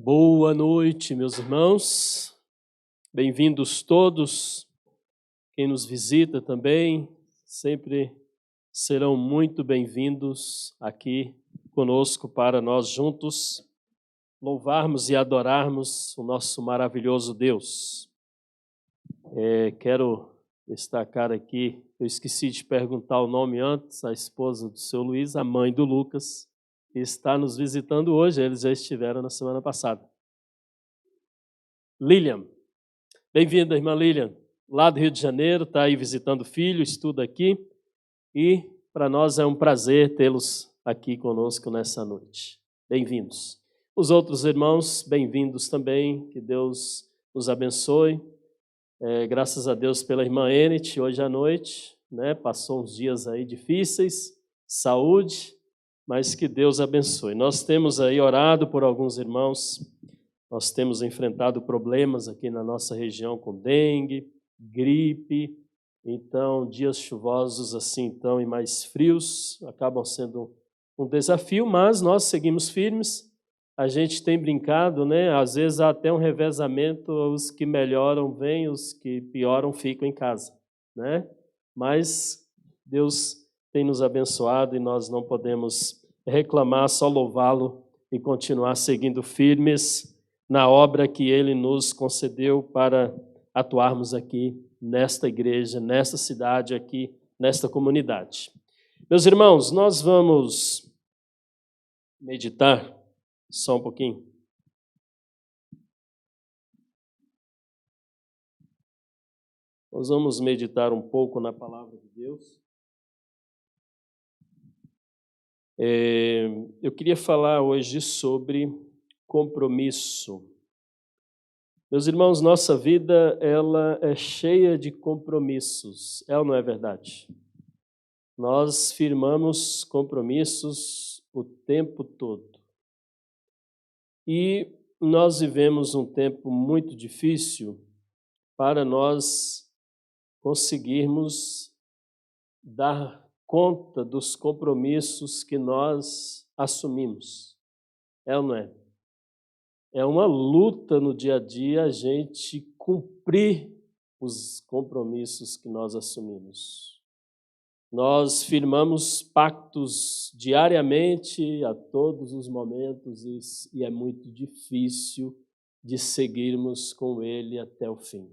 Boa noite, meus irmãos. Bem-vindos todos. Quem nos visita também, sempre serão muito bem-vindos aqui conosco para nós juntos louvarmos e adorarmos o nosso maravilhoso Deus. Quero destacar aqui, eu esqueci de perguntar o nome antes, a esposa do seu Luiz, a mãe do Lucas, que está nos visitando hoje, eles já estiveram na semana passada. Lilian, bem-vinda, irmã Lilian, lá do Rio de Janeiro, está aí visitando o filho, estuda aqui, e para nós é um prazer tê-los aqui conosco nessa noite. Bem-vindos. Os outros irmãos, bem-vindos também, que Deus nos abençoe. Graças a Deus pela irmã Enit, hoje à noite, passou uns dias aí difíceis, saúde, mas que Deus abençoe. Nós temos aí orado por alguns irmãos. Nós temos enfrentado problemas aqui na nossa região com dengue, gripe, então dias chuvosos assim então e mais frios acabam sendo um desafio, mas nós seguimos firmes. A gente tem brincado, às vezes há até um revezamento, os que melhoram vêm, os que pioram ficam em casa, Mas Deus tem nos abençoado e nós não podemos reclamar, só louvá-lo e continuar seguindo firmes na obra que Ele nos concedeu para atuarmos aqui nesta igreja, nesta cidade aqui, nesta comunidade. Meus irmãos, nós vamos meditar só um pouquinho. Nós vamos meditar um pouco na palavra de Deus. Eu queria falar hoje sobre compromisso. Meus irmãos, nossa vida ela é cheia de compromissos, é ou não é verdade? Nós firmamos compromissos o tempo todo. E nós vivemos um tempo muito difícil para nós conseguirmos dar conta dos compromissos que nós assumimos. É ou não é? É uma luta no dia a dia a gente cumprir os compromissos que nós assumimos. Nós firmamos pactos diariamente, a todos os momentos, e é muito difícil de seguirmos com ele até o fim.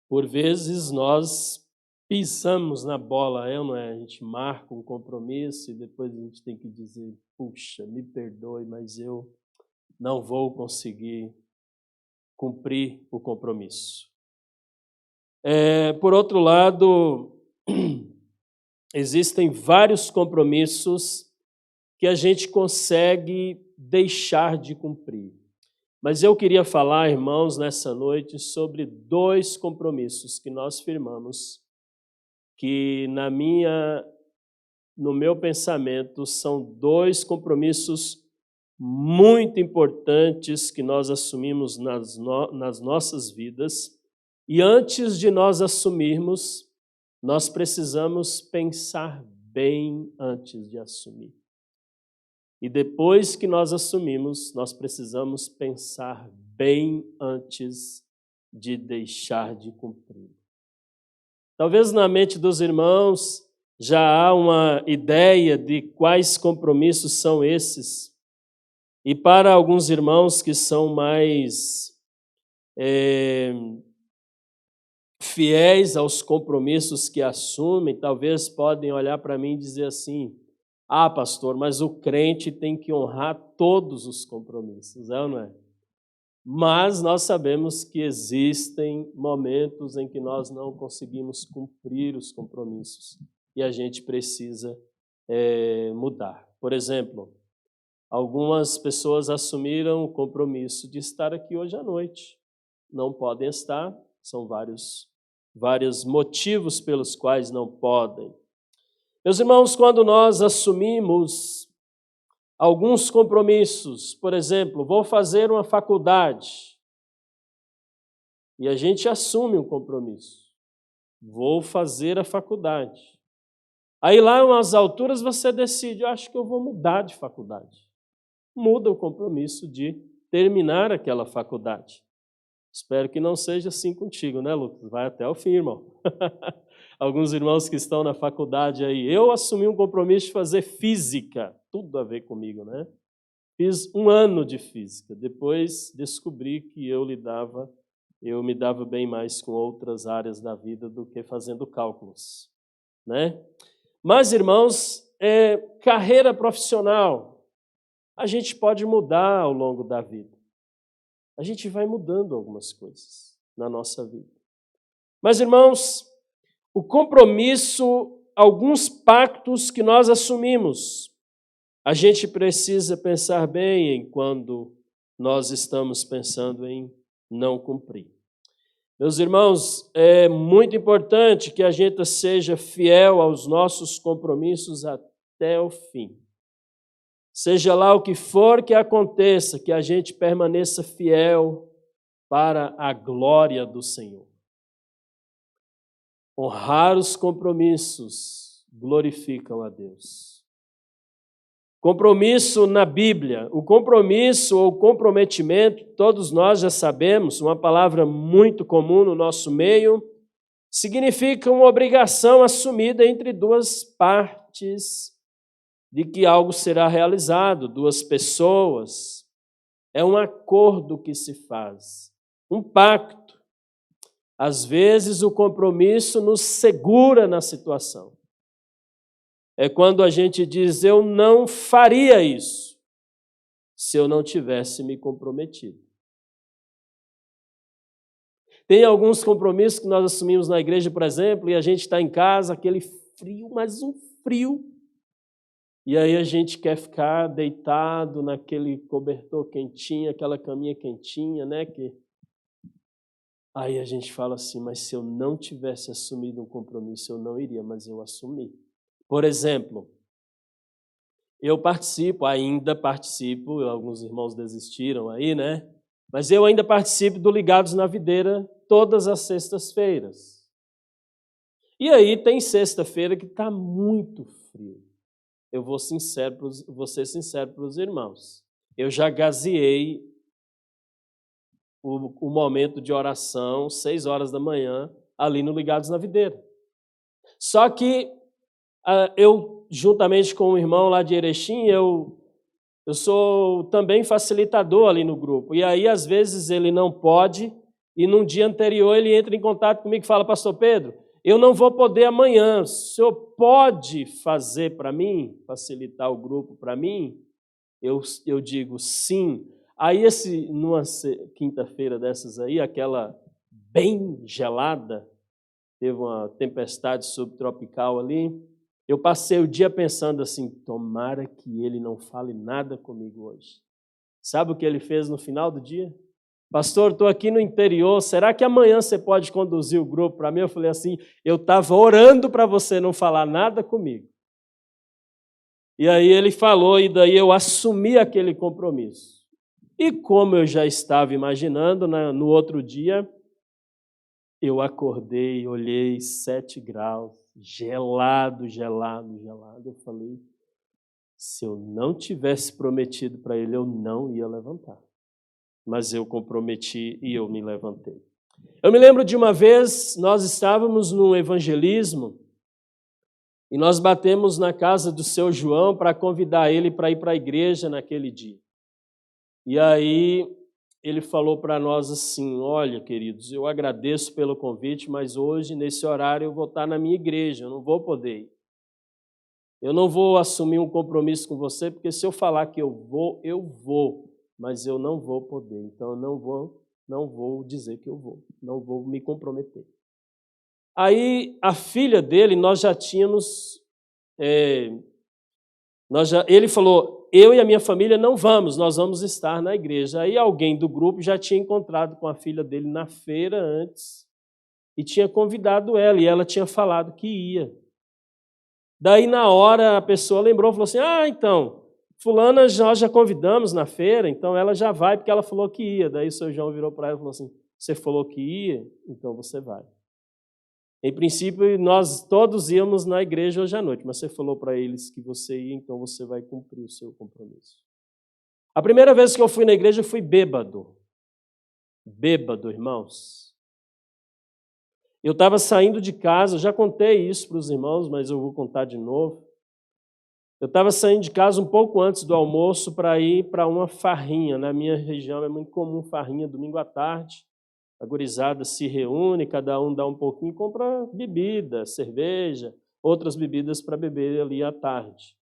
Por vezes nós pisamos na bola, não é? A gente marca um compromisso e depois a gente tem que dizer, puxa, me perdoe, mas eu não vou conseguir cumprir o compromisso. Por outro lado, existem vários compromissos que a gente consegue deixar de cumprir. Mas eu queria falar, irmãos, nessa noite sobre 2 compromissos que nós firmamos, que no meu pensamento são 2 compromissos muito importantes que nós assumimos nas nossas vidas. E antes de nós assumirmos, nós precisamos pensar bem antes de assumir. E depois que nós assumimos, nós precisamos pensar bem antes de deixar de cumprir. Talvez na mente dos irmãos já há uma ideia de quais compromissos são esses. E para alguns irmãos que são mais fiéis aos compromissos que assumem, talvez podem olhar para mim e dizer assim, pastor, mas o crente tem que honrar todos os compromissos, é ou não é? Mas nós sabemos que existem momentos em que nós não conseguimos cumprir os compromissos e a gente precisa mudar. Por exemplo, algumas pessoas assumiram o compromisso de estar aqui hoje à noite. Não podem estar, são vários motivos pelos quais não podem. Meus irmãos, quando nós assumimos alguns compromissos, por exemplo, vou fazer uma faculdade, e a gente assume um compromisso, vou fazer a faculdade. Aí lá umas alturas você decide, eu acho que eu vou mudar de faculdade. muda o compromisso de terminar aquela faculdade. Espero que não seja assim contigo, né, Lucas? Vai até o fim, irmão. Alguns irmãos que estão na faculdade aí. Eu assumi um compromisso de fazer física, tudo a ver comigo, né? Fiz 1 ano de física, depois descobri que eu me dava bem mais com outras áreas da vida do que fazendo cálculos, né? Mas, irmãos, carreira profissional, a gente pode mudar ao longo da vida. A gente vai mudando algumas coisas na nossa vida. Mas, irmãos, o compromisso, alguns pactos que nós assumimos, a gente precisa pensar bem em quando nós estamos pensando em não cumprir. Meus irmãos, é muito importante que a gente seja fiel aos nossos compromissos até o fim. Seja lá o que for que aconteça, que a gente permaneça fiel para a glória do Senhor. Honrar os compromissos glorificam a Deus. Compromisso na Bíblia, o compromisso ou comprometimento, todos nós já sabemos, uma palavra muito comum no nosso meio, significa uma obrigação assumida entre duas partes de que algo será realizado, duas pessoas. É um acordo que se faz, um pacto. Às vezes o compromisso nos segura na situação. É quando a gente diz, eu não faria isso se eu não tivesse me comprometido. Tem alguns compromissos que nós assumimos na igreja, por exemplo, e a gente está em casa, aquele frio, mas um frio. E aí a gente quer ficar deitado naquele cobertor quentinho, aquela caminha quentinha, né? Aí a gente fala assim, mas se eu não tivesse assumido um compromisso, eu não iria, mas eu assumi. Por exemplo, eu ainda participo, alguns irmãos desistiram aí, né? Mas eu ainda participo do Ligados na Videira todas as sextas-feiras. E aí tem sexta-feira que está muito frio. Eu vou ser sincero para os irmãos. Eu já gazeei o momento de oração, 6 horas da manhã, ali no Ligados na Videira. Só que eu, juntamente com um irmão lá de Erechim, eu sou também facilitador ali no grupo. E aí, às vezes, ele não pode, e num dia anterior ele entra em contato comigo e fala, pastor Pedro, eu não vou poder amanhã, o senhor pode fazer para mim, facilitar o grupo para mim? Eu digo sim. Aí, numa quinta-feira dessas aí, aquela bem gelada, teve uma tempestade subtropical ali, eu passei o dia pensando assim, tomara que ele não fale nada comigo hoje. Sabe o que ele fez no final do dia? Pastor, estou aqui no interior, será que amanhã você pode conduzir o grupo para mim? Eu falei assim, eu estava orando para você não falar nada comigo. E aí ele falou, e daí eu assumi aquele compromisso. E como eu já estava imaginando, no outro dia, eu acordei, olhei 7 graus, gelado. Eu falei, se eu não tivesse prometido para ele, eu não ia levantar. Mas eu comprometi e eu me levantei. Eu me lembro de uma vez, nós estávamos num evangelismo e nós batemos na casa do seu João para convidar ele para ir para a igreja naquele dia. E aí ele falou para nós assim, olha, queridos, eu agradeço pelo convite, mas hoje, nesse horário, eu vou estar na minha igreja, eu não vou poder ir. Eu não vou assumir um compromisso com você, porque se eu falar que eu vou, mas eu não vou poder. Então, eu não vou dizer que eu vou, não vou me comprometer. Aí, a filha dele, nós já tínhamos... ele falou, eu e a minha família não vamos, nós vamos estar na igreja. Aí alguém do grupo já tinha encontrado com a filha dele na feira antes e tinha convidado ela, e ela tinha falado que ia. Daí, na hora, a pessoa lembrou, falou assim, então, fulana nós já convidamos na feira, então ela já vai, porque ela falou que ia. Daí o seu João virou para ela e falou assim, você falou que ia, então você vai. Em princípio, nós todos íamos na igreja hoje à noite, mas você falou para eles que você ia, então você vai cumprir o seu compromisso. A primeira vez que eu fui na igreja, eu fui bêbado. Bêbado, irmãos. Eu estava saindo de casa, já contei isso para os irmãos, mas eu vou contar de novo. Eu estava saindo de casa um pouco antes do almoço para ir para uma farrinha. Na minha região é muito comum farrinha domingo à tarde. A gurizada se reúne, cada um dá um pouquinho e compra bebida, cerveja, outras bebidas para beber ali à tarde.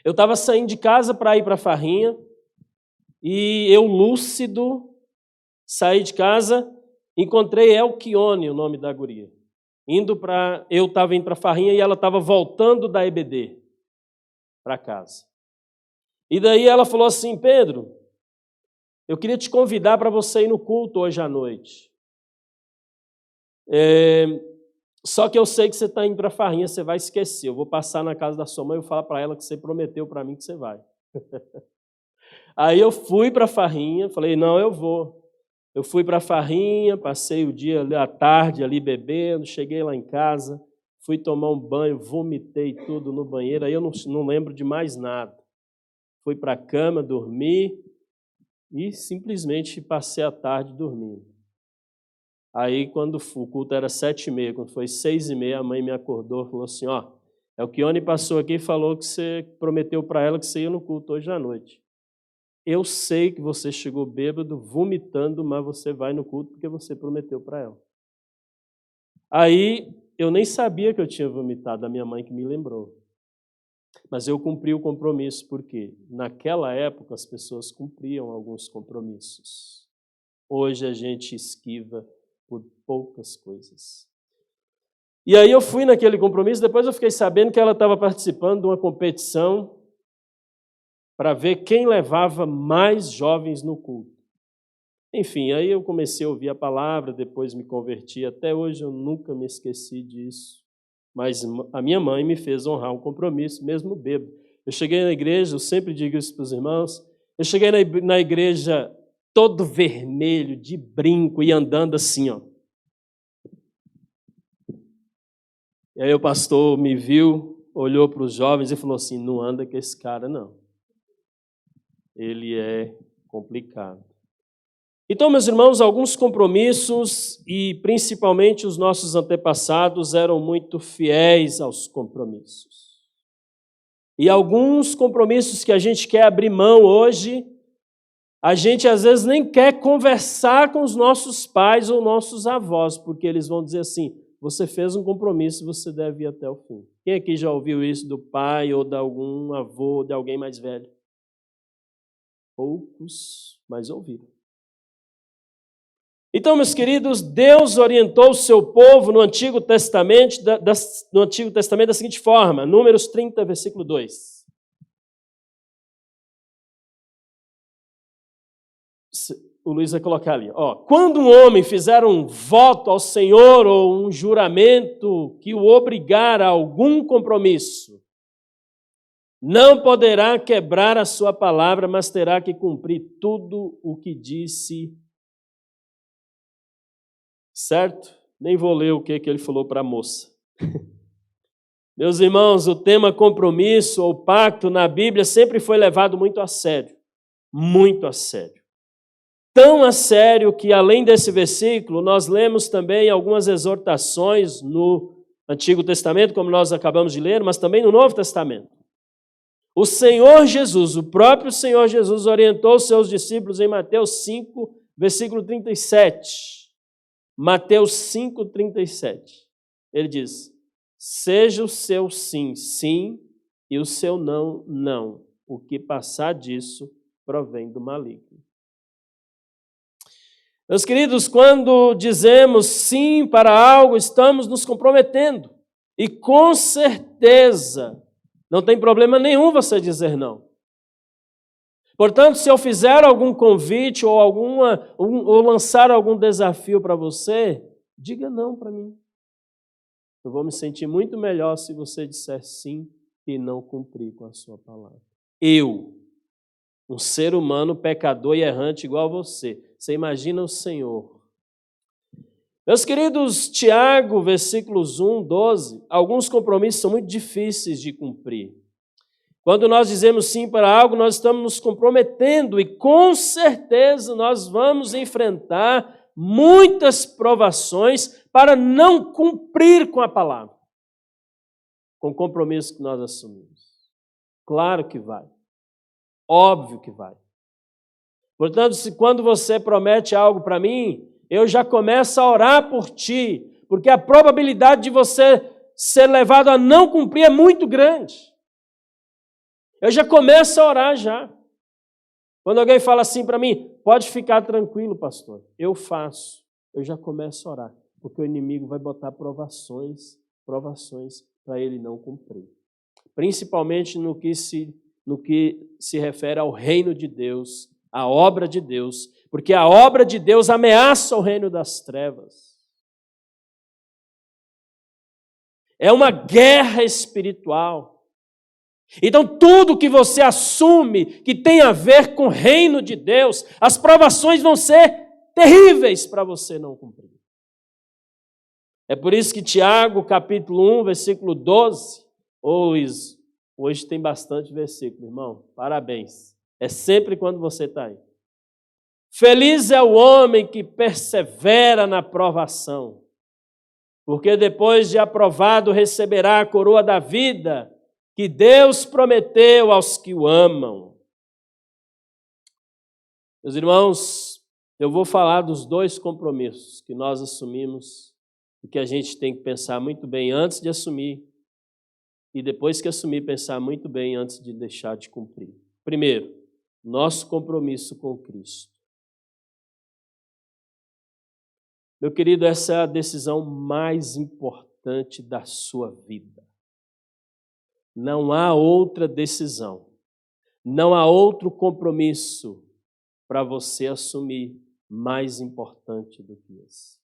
Eu estava saindo de casa para ir para a farrinha e eu, lúcido, saí de casa, encontrei Elquione, o nome da guria. Eu estava indo para a farrinha e ela estava voltando da EBD para casa. E daí ela falou assim: Pedro, eu queria te convidar para você ir no culto hoje à noite. Só que eu sei que você está indo para a farrinha, você vai esquecer. Eu vou passar na casa da sua mãe e vou falar para ela que você prometeu para mim que você vai. Aí eu fui para a farrinha, falei, não, eu vou. Eu fui para a farrinha, passei o dia à tarde ali bebendo, cheguei lá em casa, fui tomar um banho, vomitei tudo no banheiro, aí eu não lembro de mais nada. Fui para a cama, dormi e simplesmente passei a tarde dormindo. Aí quando o culto era 7h30, quando foi 6h30, a mãe me acordou e falou assim, Elquione passou aqui e falou que você prometeu para ela que você ia no culto hoje à noite. Eu sei que você chegou bêbado, vomitando, mas você vai no culto porque você prometeu para ela. Aí eu nem sabia que eu tinha vomitado, a minha mãe que me lembrou. Mas eu cumpri o compromisso, porque naquela época as pessoas cumpriam alguns compromissos. Hoje a gente esquiva por poucas coisas. E aí eu fui naquele compromisso, depois eu fiquei sabendo que ela estava participando de uma competição para ver quem levava mais jovens no culto. Enfim, aí eu comecei a ouvir a palavra, depois me converti. Até hoje eu nunca me esqueci disso. Mas a minha mãe me fez honrar um compromisso, mesmo bêbado. Eu cheguei na igreja, eu sempre digo isso para os irmãos, eu cheguei na igreja todo vermelho, de brinco e andando assim, ó. E aí o pastor me viu, olhou para os jovens e falou assim, não anda com esse cara não. Ele é complicado. Então, meus irmãos, alguns compromissos e principalmente os nossos antepassados eram muito fiéis aos compromissos. E alguns compromissos que a gente quer abrir mão hoje, a gente às vezes nem quer conversar com os nossos pais ou nossos avós, porque eles vão dizer assim, você fez um compromisso, você deve ir até o fim. Quem aqui já ouviu isso do pai ou de algum avô, de alguém mais velho? Poucos, mas ouviram. Então, meus queridos, Deus orientou o seu povo no Antigo Testamento, da seguinte forma, Números 30, versículo 2. O Luiz vai colocar ali. Quando um homem fizer um voto ao Senhor ou um juramento que o obrigar a algum compromisso, não poderá quebrar a sua palavra, mas terá que cumprir tudo o que disse. Certo? Nem vou ler o que ele falou para a moça. Meus irmãos, o tema compromisso ou pacto na Bíblia sempre foi levado muito a sério. Muito a sério. Tão a sério que, além desse versículo, nós lemos também algumas exortações no Antigo Testamento, como nós acabamos de ler, mas também no Novo Testamento. O Senhor Jesus, o próprio Senhor Jesus, orientou os seus discípulos em Mateus 5, versículo 37. Mateus 5,37, ele diz, seja o seu sim, sim, e o seu não, não. O que passar disso provém do maligno. Meus queridos, quando dizemos sim para algo, estamos nos comprometendo. E com certeza, não tem problema nenhum você dizer não. Portanto, se eu fizer algum convite ou lançar algum desafio para você, diga não para mim. Eu vou me sentir muito melhor se você disser sim e não cumprir com a sua palavra. Eu, um ser humano pecador e errante igual a você. Você imagina o Senhor. Meus queridos, Tiago, versículos 1, 12, alguns compromissos são muito difíceis de cumprir. Quando nós dizemos sim para algo, nós estamos nos comprometendo e com certeza nós vamos enfrentar muitas provações para não cumprir com a palavra, com o compromisso que nós assumimos. Claro que vai. Óbvio que vai. Portanto, se quando você promete algo para mim, eu já começo a orar por ti, porque a probabilidade de você ser levado a não cumprir é muito grande. Eu já começo a orar já. Quando alguém fala assim para mim, pode ficar tranquilo, pastor, eu faço. Eu já começo a orar, porque o inimigo vai botar provações para ele não cumprir. Principalmente no que se refere ao reino de Deus, à obra de Deus, porque a obra de Deus ameaça o reino das trevas. É uma guerra espiritual. Então, tudo que você assume que tem a ver com o reino de Deus, as provações vão ser terríveis para você não cumprir. É por isso que Tiago, capítulo 1, versículo 12, hoje tem bastante versículo, irmão, parabéns. É sempre quando você está aí. Feliz é o homem que persevera na provação, porque depois de aprovado receberá a coroa da vida que Deus prometeu aos que o amam. Meus irmãos, eu vou falar dos dois compromissos que nós assumimos e que a gente tem que pensar muito bem antes de assumir e depois que assumir, pensar muito bem antes de deixar de cumprir. Primeiro, nosso compromisso com Cristo. Meu querido, essa é a decisão mais importante da sua vida. Não há outra decisão, não há outro compromisso para você assumir mais importante do que esse.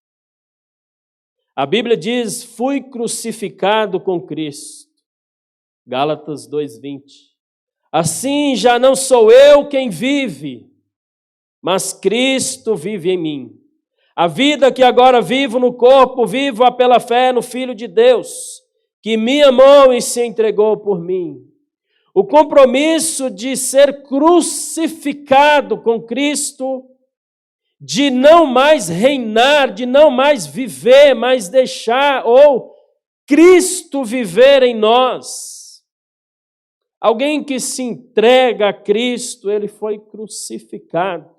A Bíblia diz, fui crucificado com Cristo. Gálatas 2:20. Assim já não sou eu quem vive, mas Cristo vive em mim. A vida que agora vivo no corpo, vivo-a pela fé no Filho de Deus, que me amou e se entregou por mim. O compromisso de ser crucificado com Cristo, de não mais reinar, de não mais viver, mas deixar Cristo viver em nós. Alguém que se entrega a Cristo, ele foi crucificado.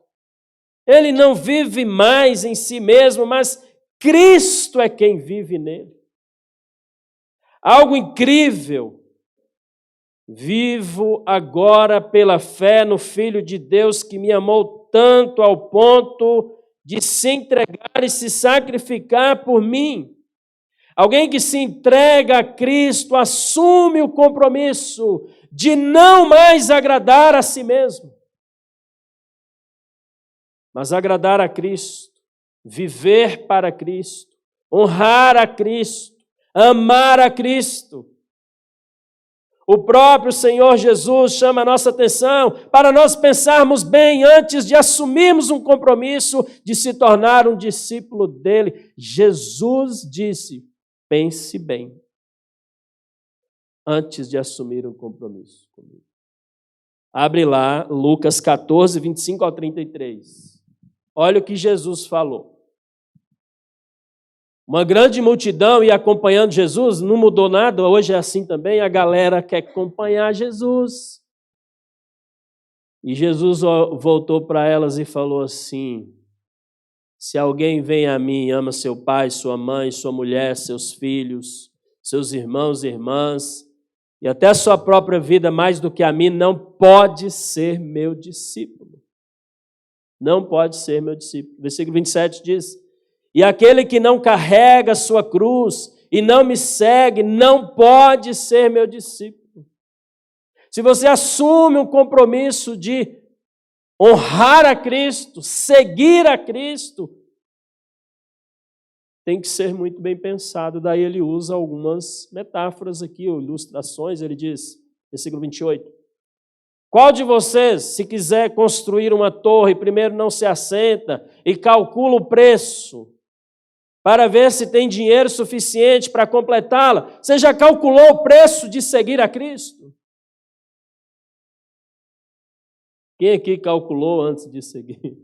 Ele não vive mais em si mesmo, mas Cristo é quem vive nele. Algo incrível. Vivo agora pela fé no Filho de Deus que me amou tanto ao ponto de se entregar e se sacrificar por mim. Alguém que se entrega a Cristo assume o compromisso de não mais agradar a si mesmo, mas agradar a Cristo, viver para Cristo, honrar a Cristo, amar a Cristo. O próprio Senhor Jesus chama a nossa atenção para nós pensarmos bem antes de assumirmos um compromisso de se tornar um discípulo dele. Jesus disse, pense bem antes de assumir um compromisso comigo. Abre lá, Lucas 14, 25 ao 33. Olha o que Jesus falou. Uma grande multidão ia acompanhando Jesus, não mudou nada, hoje é assim também, a galera quer acompanhar Jesus. E Jesus voltou para elas e falou assim, se alguém vem a mim, ama seu pai, sua mãe, sua mulher, seus filhos, seus irmãos e irmãs, e até a sua própria vida mais do que a mim, não pode ser meu discípulo. Não pode ser meu discípulo. Versículo 27 diz, e aquele que não carrega a sua cruz e não me segue, não pode ser meu discípulo. Se você assume um compromisso de honrar a Cristo, seguir a Cristo, tem que ser muito bem pensado. Daí ele usa algumas metáforas aqui, ilustrações, ele diz, versículo 28, qual de vocês, se quiser construir uma torre, primeiro não se assenta e calcula o preço, para ver se tem dinheiro suficiente para completá-la? Você já calculou o preço de seguir a Cristo? Quem aqui calculou antes de seguir?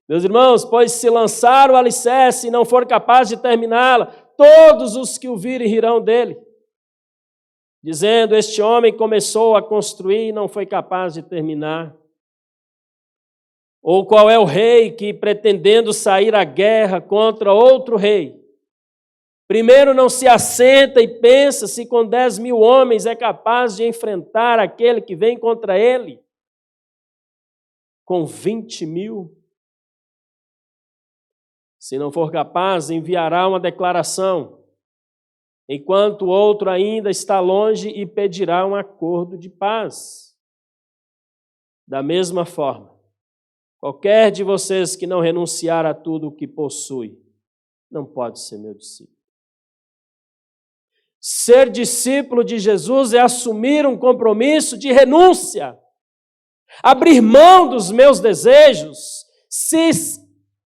Meus irmãos, pois se lançar o alicerce e não for capaz de terminá-la, todos os que o virem rirão dele, dizendo, este homem começou a construir e não foi capaz de terminar. Ou qual é o rei que, pretendendo sair à guerra contra outro rei, primeiro não se assenta e pensa se com 10.000 homens é capaz de enfrentar aquele que vem contra ele com 20.000? Se não for capaz, enviará uma declaração, enquanto o outro ainda está longe, e pedirá um acordo de paz. Da mesma forma, qualquer de vocês que não renunciar a tudo o que possui, não pode ser meu discípulo. Ser discípulo de Jesus é assumir um compromisso de renúncia, abrir mão dos meus desejos, se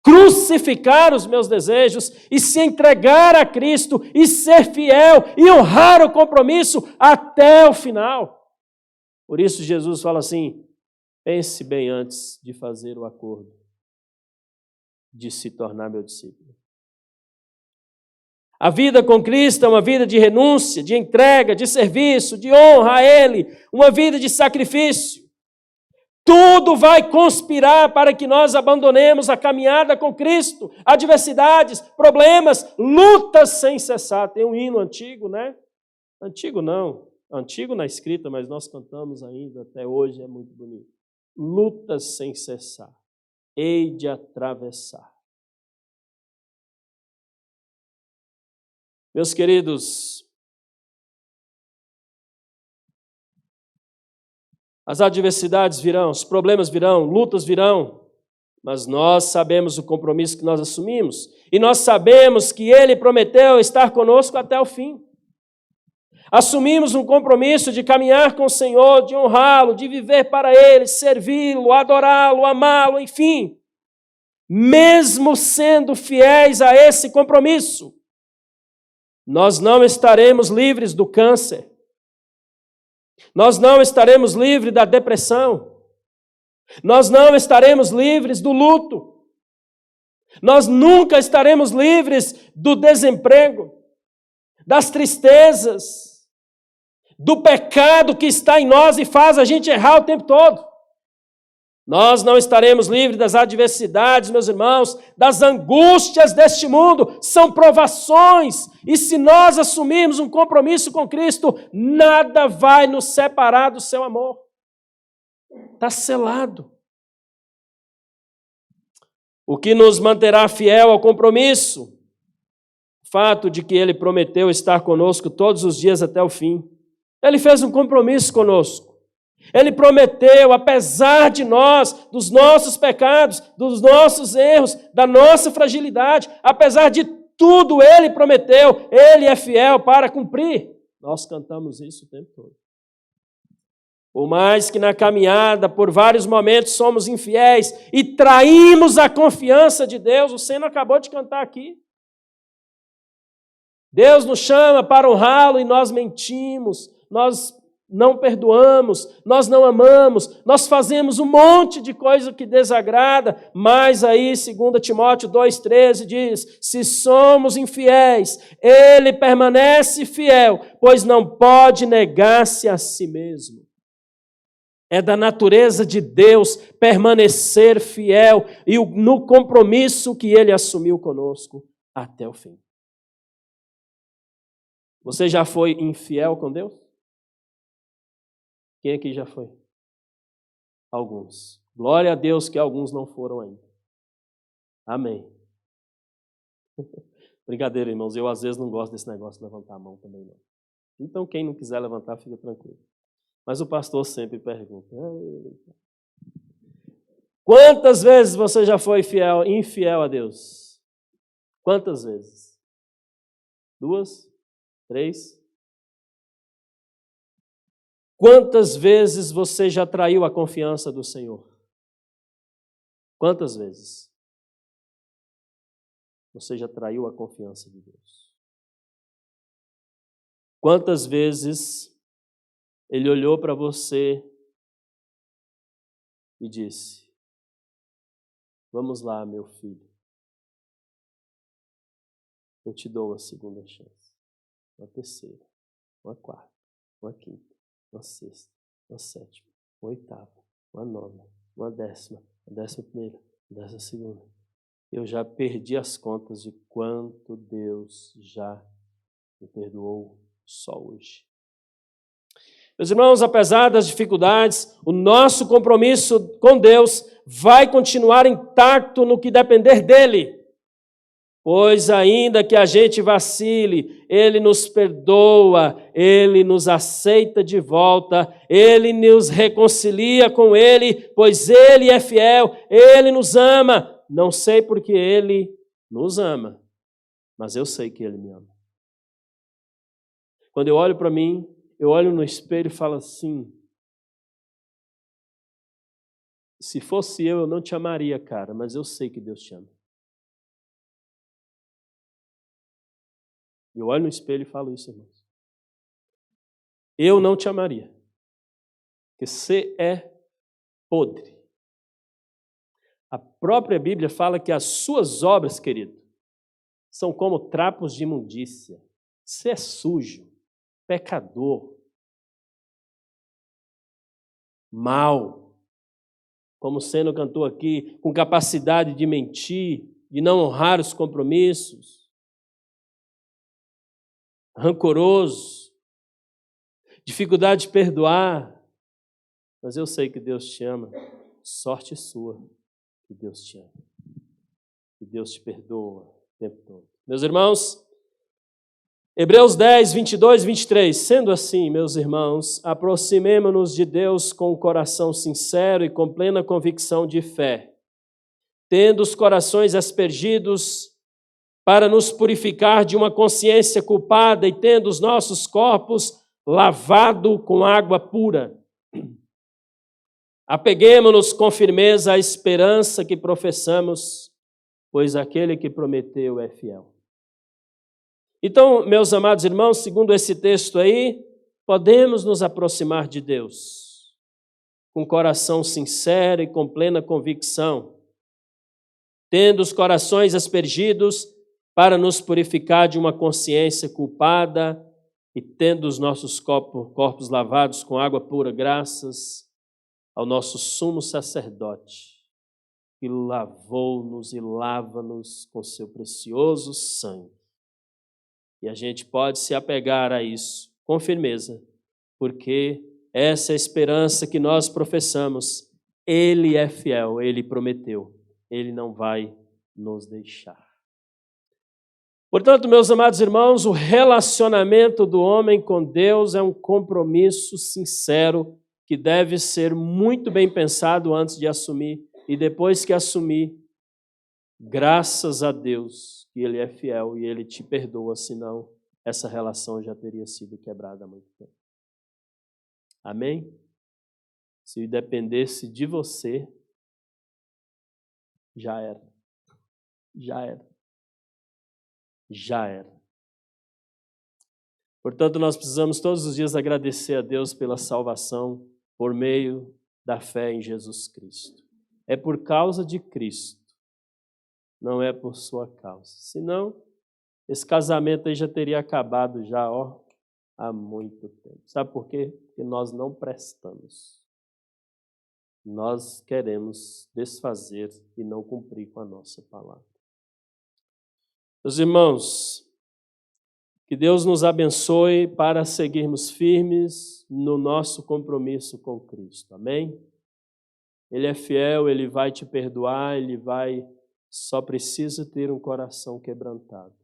crucificar os meus desejos e se entregar a Cristo e ser fiel e honrar o compromisso até o final. Por isso Jesus fala assim, pense bem antes de fazer o acordo, de se tornar meu discípulo. A vida com Cristo é uma vida de renúncia, de entrega, de serviço, de honra a Ele, uma vida de sacrifício. Tudo vai conspirar para que nós abandonemos a caminhada com Cristo. Adversidades, problemas, lutas sem cessar. Tem um hino antigo, né? Antigo não, antigo na escrita, mas nós cantamos ainda, até hoje é muito bonito. Lutas sem cessar, hei de atravessar. Meus queridos, as adversidades virão, os problemas virão, lutas virão, mas nós sabemos o compromisso que nós assumimos e nós sabemos que Ele prometeu estar conosco até o fim. Assumimos um compromisso de caminhar com o Senhor, de honrá-lo, de viver para Ele, servi-lo, adorá-lo, amá-lo, enfim. Mesmo sendo fiéis a esse compromisso, nós não estaremos livres do câncer. Nós não estaremos livres da depressão. Nós não estaremos livres do luto. Nós nunca estaremos livres do desemprego, das tristezas, do pecado que está em nós e faz a gente errar o tempo todo. Nós não estaremos livres das adversidades, meus irmãos, das angústias deste mundo. São provações. E se nós assumirmos um compromisso com Cristo, nada vai nos separar do seu amor. Está selado. O que nos manterá fiel ao compromisso? O fato de que Ele prometeu estar conosco todos os dias até o fim. Ele fez um compromisso conosco. Ele prometeu, apesar de nós, dos nossos pecados, dos nossos erros, da nossa fragilidade, apesar de tudo Ele prometeu, Ele é fiel para cumprir. Nós cantamos isso o tempo todo. Por mais que na caminhada, por vários momentos, somos infiéis e traímos a confiança de Deus, o Senhor acabou de cantar aqui. Deus nos chama para honrá-lo e nós mentimos, nós não perdoamos, nós não amamos, nós fazemos um monte de coisa que desagrada, mas aí 2 Timóteo 2,13 diz, se somos infiéis, Ele permanece fiel, pois não pode negar-se a si mesmo. É da natureza de Deus permanecer fiel e no compromisso que Ele assumiu conosco até o fim. Você já foi infiel com Deus? Quem aqui já foi? Alguns. Glória a Deus que alguns não foram ainda. Amém. Brincadeira, irmãos. Eu às vezes não gosto desse negócio de levantar a mão também não. Então quem não quiser levantar, fica tranquilo. Mas o pastor sempre pergunta. Quantas vezes você já foi infiel a Deus? Quantas vezes? 2? 3? Quantas vezes você já traiu a confiança do Senhor? Quantas vezes você já traiu a confiança de Deus? Quantas vezes Ele olhou para você e disse: vamos lá, meu filho. Eu te dou uma segunda chance, uma terceira, uma quarta, uma quinta, uma sexta, uma sétima, uma oitava, uma nona, uma décima, uma 11ª, uma 12ª. Eu já perdi as contas de quanto Deus já me perdoou só hoje. Meus irmãos, apesar das dificuldades, o nosso compromisso com Deus vai continuar intacto no que depender dEle. Pois ainda que a gente vacile, Ele nos perdoa, Ele nos aceita de volta, Ele nos reconcilia com Ele, pois Ele é fiel, Ele nos ama. Não sei porque Ele nos ama, mas eu sei que Ele me ama. Quando eu olho para mim, eu olho no espelho e falo assim: se fosse eu não te amaria, cara, mas eu sei que Deus te ama. Eu olho no espelho e falo isso, irmãos. Eu não te amaria, porque você é podre. A própria Bíblia fala que as suas obras, querido, são como trapos de imundícia. Você é sujo, pecador, mau, como o Seno cantou aqui, com capacidade de mentir, de não honrar os compromissos, rancoroso, dificuldade de perdoar. Mas eu sei que Deus te ama, sorte sua que Deus te ama, que Deus te perdoa o tempo todo. Meus irmãos, Hebreus 10, 22 e 23. Sendo assim, meus irmãos, aproximemo-nos de Deus com um coração sincero e com plena convicção de fé, tendo os corações aspergidos para nos purificar de uma consciência culpada e tendo os nossos corpos lavado com água pura. Apeguemo-nos com firmeza à esperança que professamos, pois aquele que prometeu é fiel. Então, meus amados irmãos, segundo esse texto aí, podemos nos aproximar de Deus com coração sincero e com plena convicção, tendo os corações aspergidos para nos purificar de uma consciência culpada e tendo os nossos corpos lavados com água pura, graças ao nosso sumo sacerdote, que lavou-nos e lava-nos com seu precioso sangue. E a gente pode se apegar a isso com firmeza, porque essa é a esperança que nós professamos. Ele é fiel, Ele prometeu, Ele não vai nos deixar. Portanto, meus amados irmãos, o relacionamento do homem com Deus é um compromisso sincero que deve ser muito bem pensado antes de assumir. E depois que assumir, graças a Deus que Ele é fiel e Ele te perdoa, senão essa relação já teria sido quebrada há muito tempo. Amém? Se dependesse de você, já era. Já era. Já era. Portanto, nós precisamos todos os dias agradecer a Deus pela salvação por meio da fé em Jesus Cristo. É por causa de Cristo, não é por sua causa. Senão, esse casamento aí já teria acabado já, há muito tempo. Sabe por quê? Porque nós não prestamos. Nós queremos desfazer e não cumprir com a nossa palavra. Meus irmãos, que Deus nos abençoe para seguirmos firmes no nosso compromisso com Cristo. Amém? Ele é fiel, Ele vai te perdoar, só precisa ter um coração quebrantado.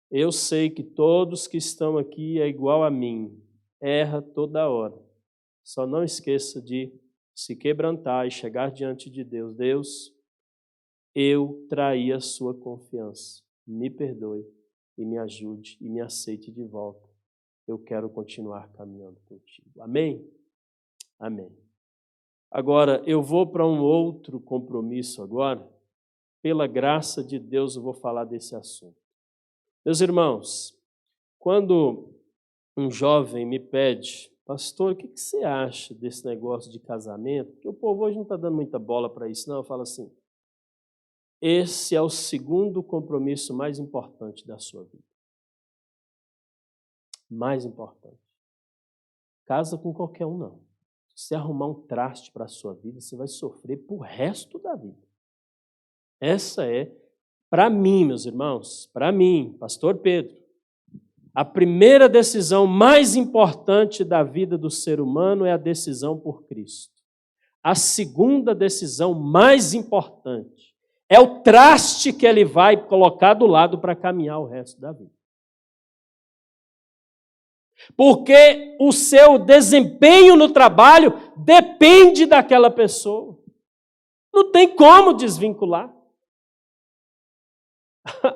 Eu sei que todos que estão aqui é igual a mim, erra toda hora. Só não esqueça de se quebrantar e chegar diante de Deus. Deus, eu traí a sua confiança. Me perdoe e me ajude e me aceite de volta. Eu quero continuar caminhando contigo. Amém? Amém. Agora, eu vou para um outro compromisso agora. Pela graça de Deus, eu vou falar desse assunto. Meus irmãos, quando um jovem me pede pastor, o que você acha desse negócio de casamento? Porque o povo hoje não está dando muita bola para isso, não. Eu falo assim, esse é o segundo compromisso mais importante da sua vida. Mais importante. Casa com qualquer um, não. Se você arrumar um traste para a sua vida, você vai sofrer pro resto da vida. Essa é, para mim, meus irmãos, para mim, pastor Pedro, a primeira decisão mais importante da vida do ser humano é a decisão por Cristo. A segunda decisão mais importante é o traste que ele vai colocar do lado para caminhar o resto da vida. Porque o seu desempenho no trabalho depende daquela pessoa. Não tem como desvincular.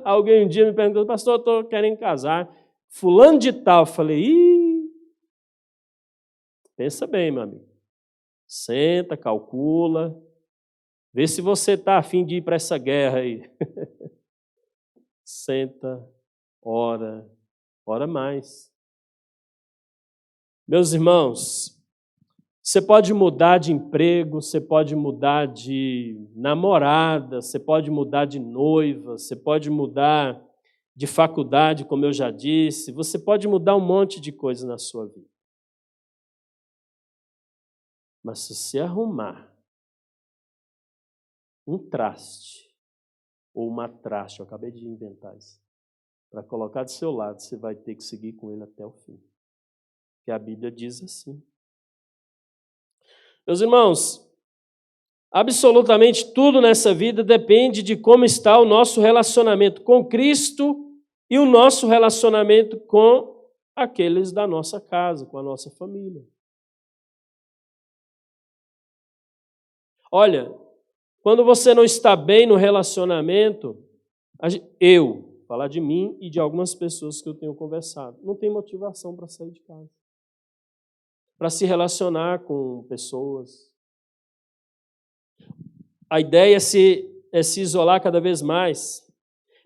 Alguém um dia me perguntou, pastor, eu estou querendo casar. Fulano de tal. Eu falei, pensa bem, meu amigo. Senta, calcula. Vê se você está a fim de ir para essa guerra aí. Senta, ora mais. Meus irmãos, você pode mudar de emprego, você pode mudar de namorada, você pode mudar de noiva, você pode mudar de faculdade, como eu já disse, você pode mudar um monte de coisa na sua vida. Mas se você arrumar um traste ou uma traste, eu acabei de inventar isso, para colocar do seu lado, você vai ter que seguir com ele até o fim. Porque a Bíblia diz assim. Meus irmãos, absolutamente tudo nessa vida depende de como está o nosso relacionamento com Cristo e o nosso relacionamento com aqueles da nossa casa, com a nossa família. Olha, quando você não está bem no relacionamento, falar de mim e de algumas pessoas que eu tenho conversado, não tem motivação para sair de casa, para se relacionar com pessoas. A ideia é se isolar cada vez mais.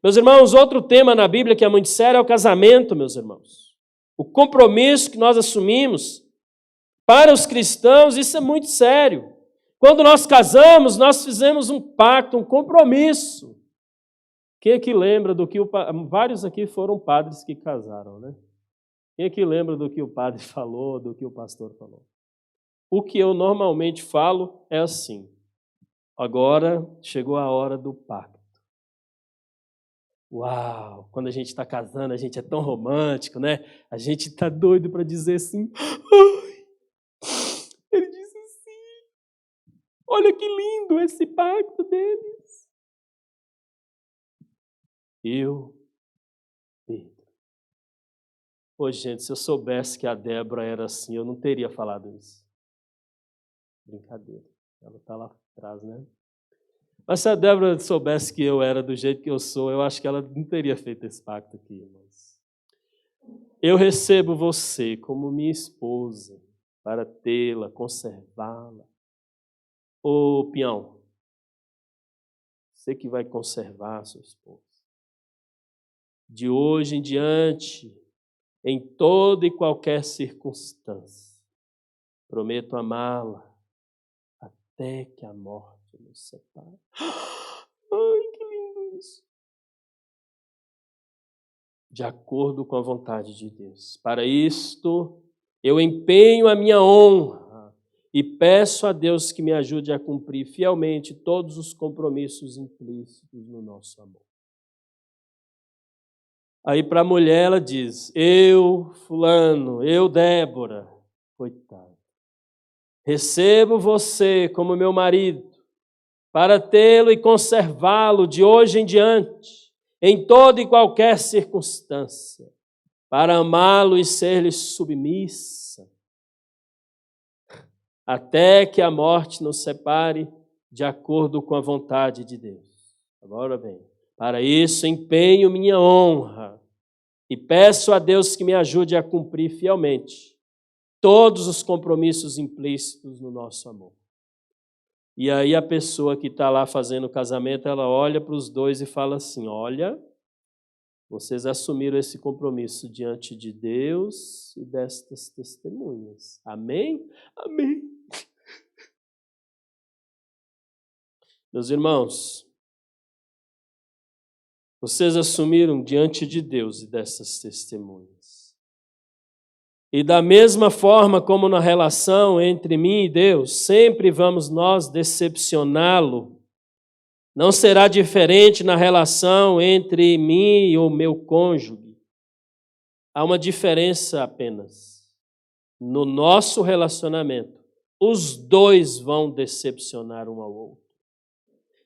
Meus irmãos, outro tema na Bíblia que é muito sério é o casamento, meus irmãos. O compromisso que nós assumimos para os cristãos, isso é muito sério. Quando nós casamos, nós fizemos um pacto, um compromisso. Quem aqui lembra do que vários aqui foram padres que casaram, né? Quem aqui lembra do que o padre falou, do que o pastor falou? O que eu normalmente falo é assim: agora chegou a hora do pacto. Uau! Quando a gente está casando, a gente é tão romântico, né? A gente está doido para dizer assim: ai, ele disse assim, olha que lindo esse pacto deles. Pedro. Ô, gente, se eu soubesse que a Débora era assim, eu não teria falado isso. Brincadeira. Ela está lá atrás, né? Mas se a Débora soubesse que eu era do jeito que eu sou, eu acho que ela não teria feito esse pacto aqui, irmãos. Eu recebo você como minha esposa para tê-la, conservá-la. Ô, peão, você que vai conservar a sua esposa. De hoje em diante, em toda e qualquer circunstância, prometo amá-la até que a morte nos separe. Ai, que lindo isso! De acordo com a vontade de Deus. Para isto, eu empenho a minha honra e peço a Deus que me ajude a cumprir fielmente todos os compromissos implícitos no nosso amor. Aí para a mulher ela diz, eu, fulano, eu, Débora, coitado, recebo você como meu marido para tê-lo e conservá-lo de hoje em diante, em toda e qualquer circunstância, para amá-lo e ser-lhe submissa, até que a morte nos separe de acordo com a vontade de Deus. Agora bem, para isso empenho minha honra e peço a Deus que me ajude a cumprir fielmente todos os compromissos implícitos no nosso amor. E aí a pessoa que está lá fazendo o casamento, ela olha para os dois e fala assim, olha, Vocês assumiram esse compromisso diante de Deus e destas testemunhas. Amém? Amém. Meus irmãos, vocês assumiram diante de Deus e dessas testemunhas. E da mesma forma como na relação entre mim e Deus, sempre vamos nós decepcioná-lo. Não será diferente na relação entre mim e o meu cônjuge. Há uma diferença apenas. No nosso relacionamento, os dois vão decepcionar um ao outro.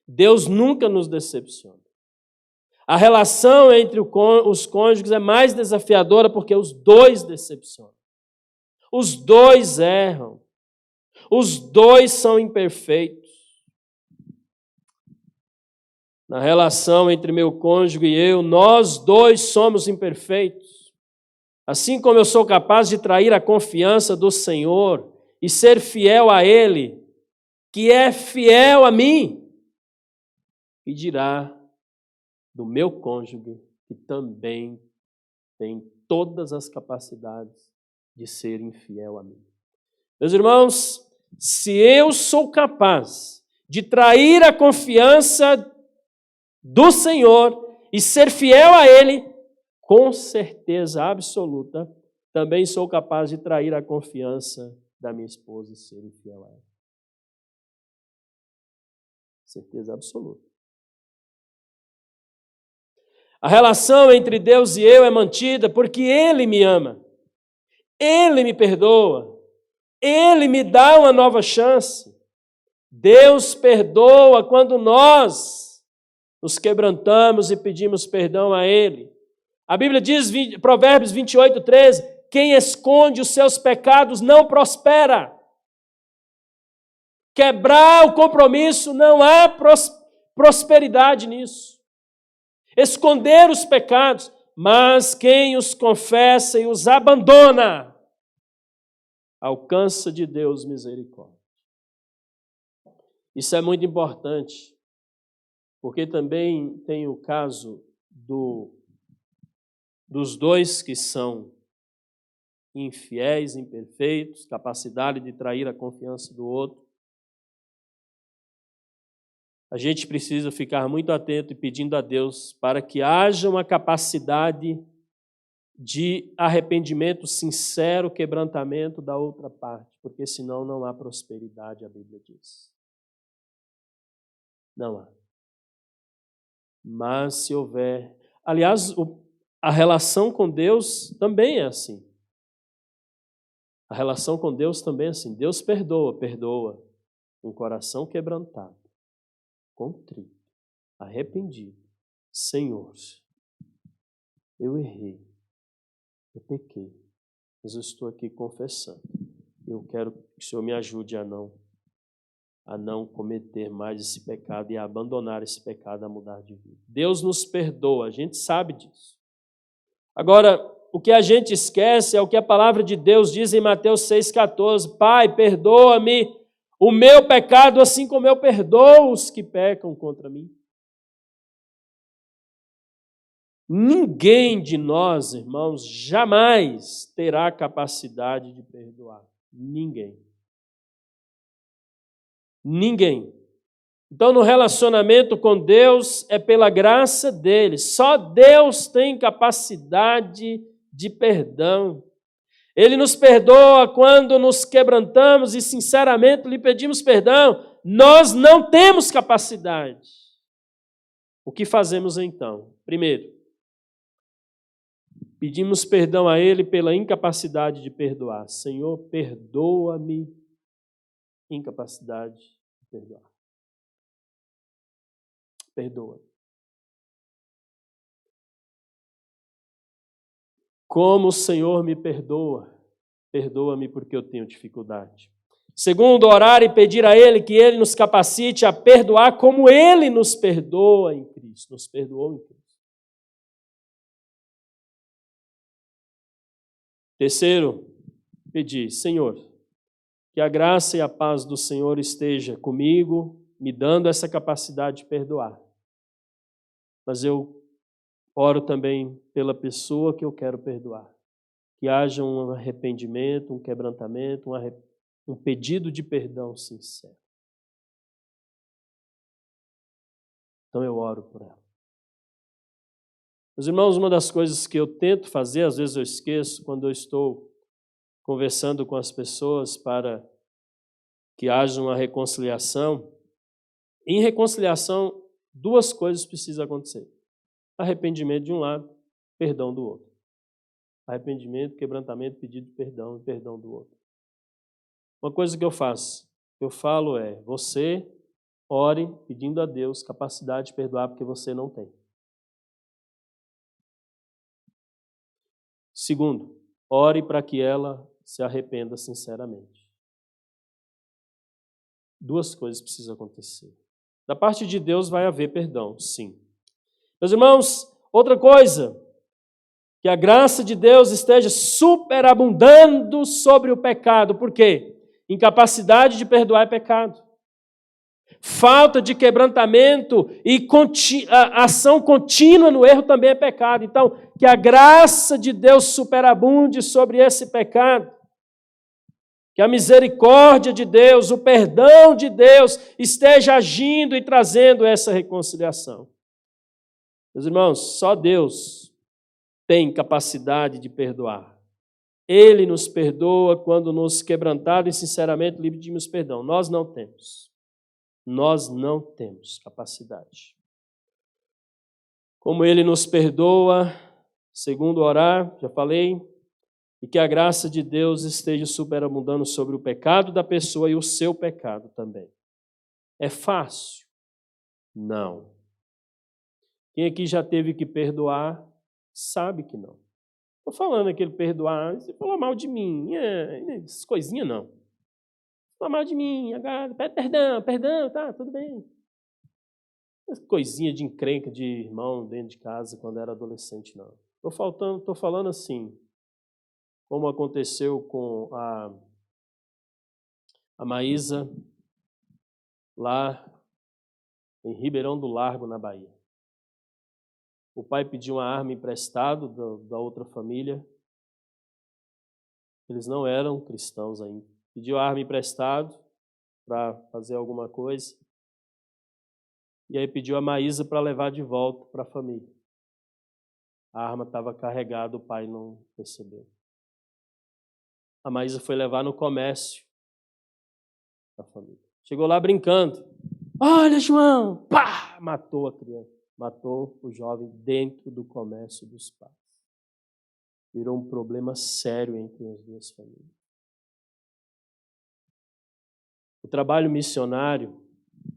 Deus nunca nos decepciona. A relação entre os cônjuges é mais desafiadora porque os dois decepcionam. Os dois erram. Os dois são imperfeitos. Na relação entre meu cônjuge e eu, nós dois somos imperfeitos. Assim como eu sou capaz de trair a confiança do Senhor e ser fiel a Ele, que é fiel a mim, e dirá do meu cônjuge, que também tem todas as capacidades de ser infiel a mim. Meus irmãos, se eu sou capaz de trair a confiança do Senhor e ser fiel a Ele, com certeza absoluta, também sou capaz de trair a confiança da minha esposa e ser infiel a ela. Certeza absoluta. A relação entre Deus e eu é mantida porque Ele me ama, Ele me perdoa, Ele me dá uma nova chance. Deus perdoa quando nós nos quebrantamos e pedimos perdão a Ele. A Bíblia diz, Provérbios 28:13, quem esconde os seus pecados não prospera. Quebrar o compromisso, não há prosperidade nisso. Esconder os pecados, mas quem os confessa e os abandona, alcança de Deus misericórdia. Isso é muito importante, porque também tem o caso dos dois que são infiéis, imperfeitos, capacidade de trair a confiança do outro. A gente precisa ficar muito atento e pedindo a Deus para que haja uma capacidade de arrependimento sincero, quebrantamento da outra parte, porque senão não há prosperidade, a Bíblia diz. Não há. Mas se houver... Aliás, a relação com Deus também é assim. A relação com Deus também é assim. Deus perdoa um coração quebrantado, contrito, arrependido. Senhor, eu errei, eu pequei, mas eu estou aqui confessando. Eu quero que o Senhor me ajude a não cometer mais esse pecado e a abandonar esse pecado, a mudar de vida. Deus nos perdoa, a gente sabe disso. Agora, o que a gente esquece é o que a palavra de Deus diz em Mateus 6,14. Pai, perdoa-me o meu pecado, assim como eu perdoo os que pecam contra mim. Ninguém de nós, irmãos, jamais terá capacidade de perdoar. Ninguém. Ninguém. Então, no relacionamento com Deus, é pela graça dele. Só Deus tem capacidade de perdão. Ele nos perdoa quando nos quebrantamos e sinceramente lhe pedimos perdão. Nós não temos capacidade. O que fazemos então? Primeiro, pedimos perdão a Ele pela incapacidade de perdoar. Senhor, perdoa-me. Incapacidade de perdoar. Perdoa. Como o Senhor me perdoa, perdoa-me porque eu tenho dificuldade. Segundo, orar e pedir a Ele que Ele nos capacite a perdoar como Ele nos perdoa em Cristo, nos perdoou em Cristo. Terceiro, pedir, Senhor, que a graça e a paz do Senhor esteja comigo, me dando essa capacidade de perdoar. Mas eu oro também pela pessoa que eu quero perdoar. Que haja um arrependimento, um quebrantamento, um pedido de perdão sincero. Então eu oro por ela. Meus irmãos, uma das coisas que eu tento fazer, às vezes eu esqueço, quando eu estou conversando com as pessoas para que haja uma reconciliação. Em reconciliação, duas coisas precisam acontecer. Arrependimento de um lado, perdão do outro. Arrependimento, quebrantamento, pedido de perdão e perdão do outro. Uma coisa que eu faço, eu falo você ore pedindo a Deus capacidade de perdoar porque você não tem. Segundo, ore para que ela se arrependa sinceramente. Duas coisas precisam acontecer. Da parte de Deus vai haver perdão, sim. Meus irmãos, outra coisa, que a graça de Deus esteja superabundando sobre o pecado. Por quê? Incapacidade de perdoar é pecado. Falta de quebrantamento e ação contínua no erro também é pecado. Então, que a graça de Deus superabunde sobre esse pecado. Que a misericórdia de Deus, o perdão de Deus esteja agindo e trazendo essa reconciliação. Meus irmãos, só Deus tem capacidade de perdoar. Ele nos perdoa quando nos quebrantado e sinceramente lhe pedimos perdão. Nós não temos. Nós não temos capacidade. Como Ele nos perdoa, segundo orar, já falei, e que a graça de Deus esteja superabundando sobre o pecado da pessoa e o seu pecado também. É fácil? Não. Quem aqui já teve que perdoar, sabe que não. Estou falando aquele perdoar, você falou mal de mim, essas coisinhas não. Falou mal de mim, agora, perdão, tá, tudo bem. Essa coisinha de encrenca de irmão dentro de casa quando era adolescente, não. Estou falando assim, como aconteceu com a Maísa, lá em Ribeirão do Largo, na Bahia. O pai pediu uma arma emprestada da outra família. Eles não eram cristãos ainda. Pediu a arma emprestada para fazer alguma coisa. E aí pediu a Maísa para levar de volta para a família. A arma estava carregada, o pai não percebeu. A Maísa foi levar no comércio da família. Chegou lá brincando. Olha, João! Pá! Matou a criança. Matou o jovem dentro do comércio dos pais. Virou um problema sério entre as duas famílias. O trabalho missionário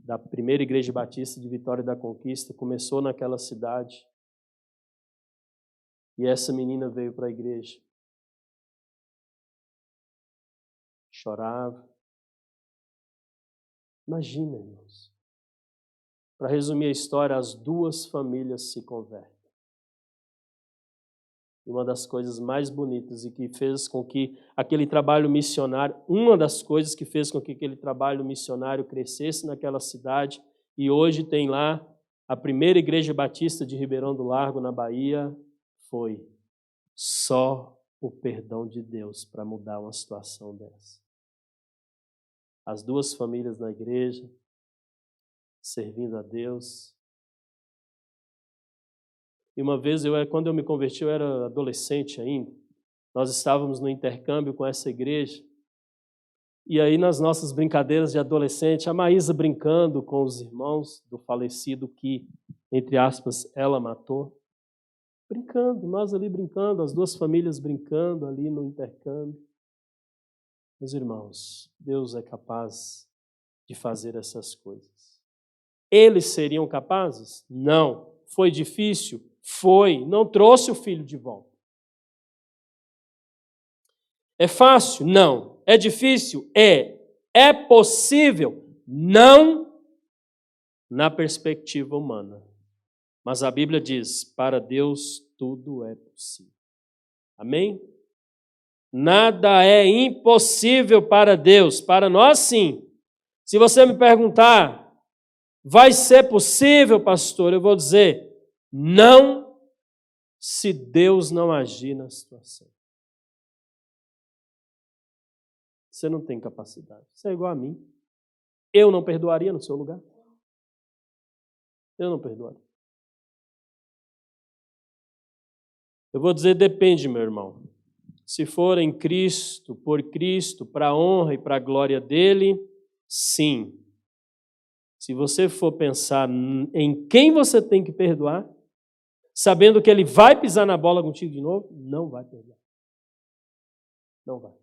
da primeira Igreja Batista de Vitória da Conquista começou naquela cidade. E essa menina veio para a igreja. Chorava. Imagina, irmãos. Para resumir a história, as duas famílias se convertem. Uma das coisas mais bonitas e que fez com que aquele trabalho missionário, uma das coisas que fez com que aquele trabalho missionário crescesse naquela cidade, e hoje tem lá a primeira Igreja Batista de Ribeirão do Largo, na Bahia, foi só o perdão de Deus para mudar uma situação dessa. As duas famílias na igreja, servindo a Deus. E uma vez, quando eu me converti, eu era adolescente ainda, nós estávamos no intercâmbio com essa igreja, e aí nas nossas brincadeiras de adolescente, a Maísa brincando com os irmãos do falecido que, entre aspas, ela matou, brincando, nós ali brincando, as duas famílias brincando ali no intercâmbio. Meus irmãos, Deus é capaz de fazer essas coisas. Eles seriam capazes? Não. Foi difícil? Foi. Não trouxe o filho de volta. É fácil? Não. É difícil? É. É possível? Não, na perspectiva humana. Mas a Bíblia diz, para Deus tudo é possível. Amém? Nada é impossível para Deus. Para nós, sim. Se você me perguntar, vai ser possível, pastor? Eu vou dizer, não se Deus não agir na situação. Você não tem capacidade. Você é igual a mim. Eu não perdoaria no seu lugar? Eu não perdoaria. Eu vou dizer, depende, meu irmão. Se for em Cristo, por Cristo, para a honra e para a glória dele, sim. Se você for pensar em quem você tem que perdoar, sabendo que ele vai pisar na bola contigo de novo, não vai perdoar. Não vai.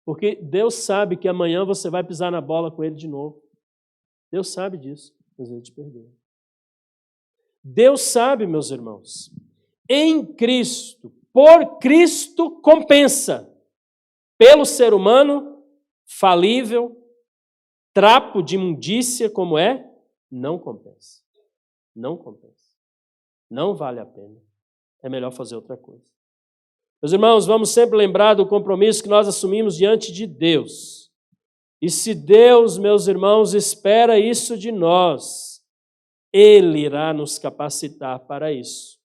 Porque Deus sabe que amanhã você vai pisar na bola com ele de novo. Deus sabe disso, mas ele te perdoa. Deus sabe, meus irmãos, em Cristo, por Cristo, compensa. Pelo ser humano, falível, trapo de imundícia como é, não compensa. Não compensa. Não vale a pena. É melhor fazer outra coisa. Meus irmãos, vamos sempre lembrar do compromisso que nós assumimos diante de Deus. E se Deus, meus irmãos, espera isso de nós, Ele irá nos capacitar para isso.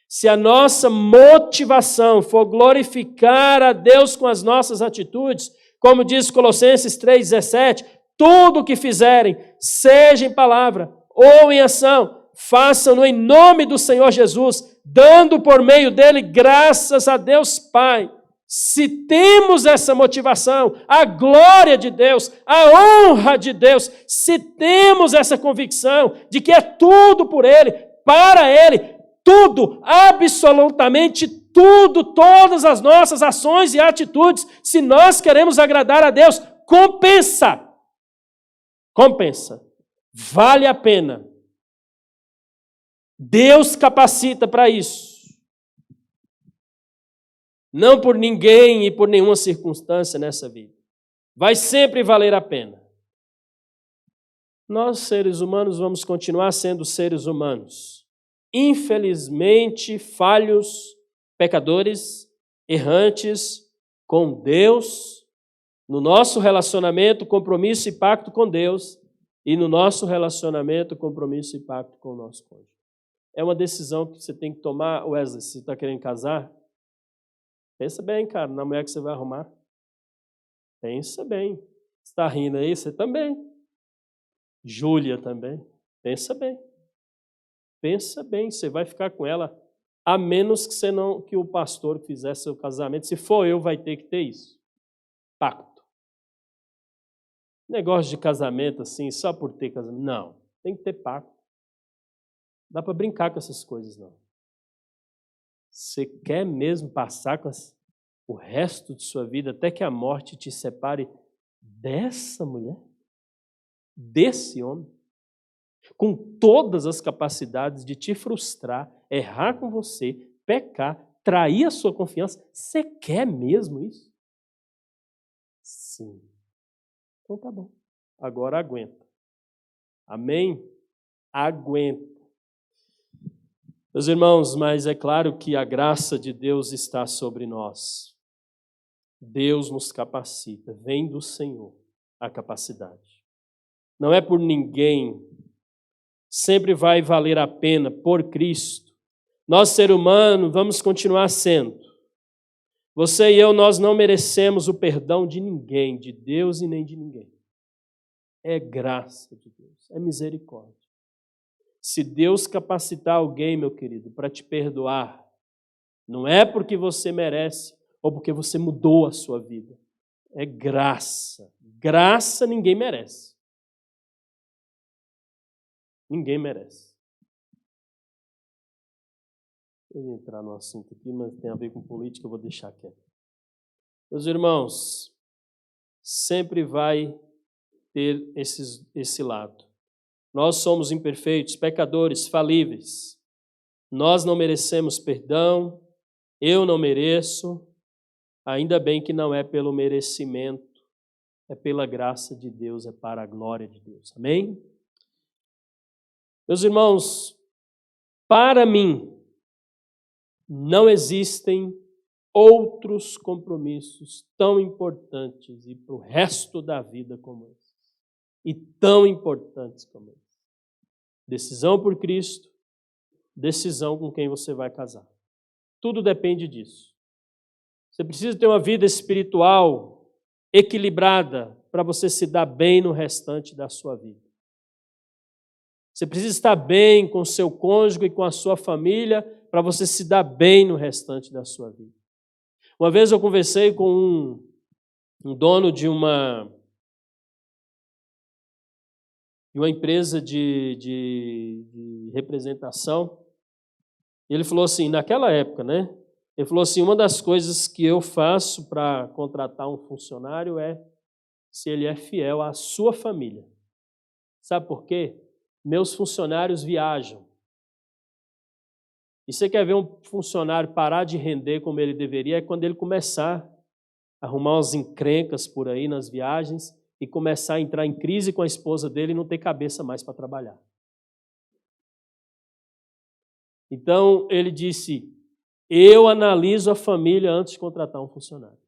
Se a nossa motivação for glorificar a Deus com as nossas atitudes, como diz Colossenses 3,17, tudo o que fizerem, seja em palavra ou em ação, façam-no em nome do Senhor Jesus, dando por meio dele graças a Deus Pai. Se temos essa motivação, a glória de Deus, a honra de Deus, se temos essa convicção de que é tudo por Ele, para Ele, tudo, absolutamente tudo, todas as nossas ações e atitudes, se nós queremos agradar a Deus, compensa. Compensa. Vale a pena. Deus capacita para isso. Não por ninguém e por nenhuma circunstância nessa vida. Vai sempre valer a pena. Nós, seres humanos, vamos continuar sendo seres humanos. Infelizmente, falhos, pecadores, errantes, com Deus, no nosso relacionamento, compromisso e pacto com Deus, e no nosso relacionamento, compromisso e pacto com o nosso cônjuge. É uma decisão que você tem que tomar. Wesley, se você está querendo casar, pensa bem, cara, na mulher que você vai arrumar. Pensa bem. Você está rindo aí? Você também. Júlia também. Pensa bem. Pensa bem, você vai ficar com ela, a menos que o pastor que fizesse seu casamento, se for eu, vai ter que ter isso. Pacto. Negócio de casamento assim, só por ter casamento. Não, tem que ter pacto. Não dá para brincar com essas coisas, não. Você quer mesmo passar com o resto de sua vida até que a morte te separe dessa mulher? Desse homem? Com todas as capacidades de te frustrar, errar com você, pecar, trair a sua confiança. Você quer mesmo isso? Sim. Então tá bom. Agora aguenta. Amém? Aguenta. Meus irmãos, mas é claro que a graça de Deus está sobre nós. Deus nos capacita, vem do Senhor a capacidade. Não é por ninguém, sempre vai valer a pena por Cristo. Nós, ser humano, vamos continuar sendo. Você e eu, nós não merecemos o perdão de ninguém, de Deus e nem de ninguém. É graça de Deus, é misericórdia. Se Deus capacitar alguém, meu querido, para te perdoar, não é porque você merece ou porque você mudou a sua vida. É graça. Graça ninguém merece. Ninguém merece. Eu ia entrar no assunto aqui, mas tem a ver com política, eu vou deixar quieto. Meus irmãos, sempre vai ter esse lado. Nós somos imperfeitos, pecadores, falíveis. Nós não merecemos perdão, eu não mereço, ainda bem que não é pelo merecimento, é pela graça de Deus, é para a glória de Deus. Amém? Meus irmãos, para mim, não existem outros compromissos tão importantes e para o resto da vida como esses. E tão importantes como esses. Decisão por Cristo, decisão com quem você vai casar. Tudo depende disso. Você precisa ter uma vida espiritual equilibrada para você se dar bem no restante da sua vida. Você precisa estar bem com o seu cônjuge e com a sua família para você se dar bem no restante da sua vida. Uma vez eu conversei com um dono de uma empresa de representação, e ele falou assim, naquela época, né? Ele falou assim, uma das coisas que eu faço para contratar um funcionário é se ele é fiel à sua família. Sabe por quê? Meus funcionários viajam. E você quer ver um funcionário parar de render como ele deveria, é quando ele começar a arrumar umas encrencas por aí nas viagens e começar a entrar em crise com a esposa dele e não ter cabeça mais para trabalhar. Então, ele disse, eu analiso a família antes de contratar um funcionário.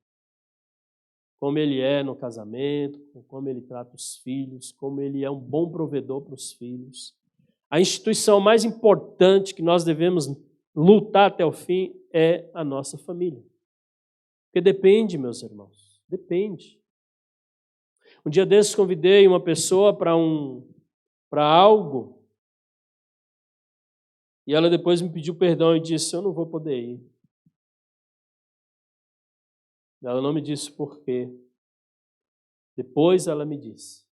Como ele é no casamento, como ele trata os filhos, como ele é um bom provedor para os filhos. A instituição mais importante que nós devemos lutar até o fim é a nossa família. Porque depende, meus irmãos, depende. Um dia desses convidei uma pessoa para algo, e ela depois me pediu perdão e disse, eu não vou poder ir. Ela não me disse por quê. Depois ela me disse.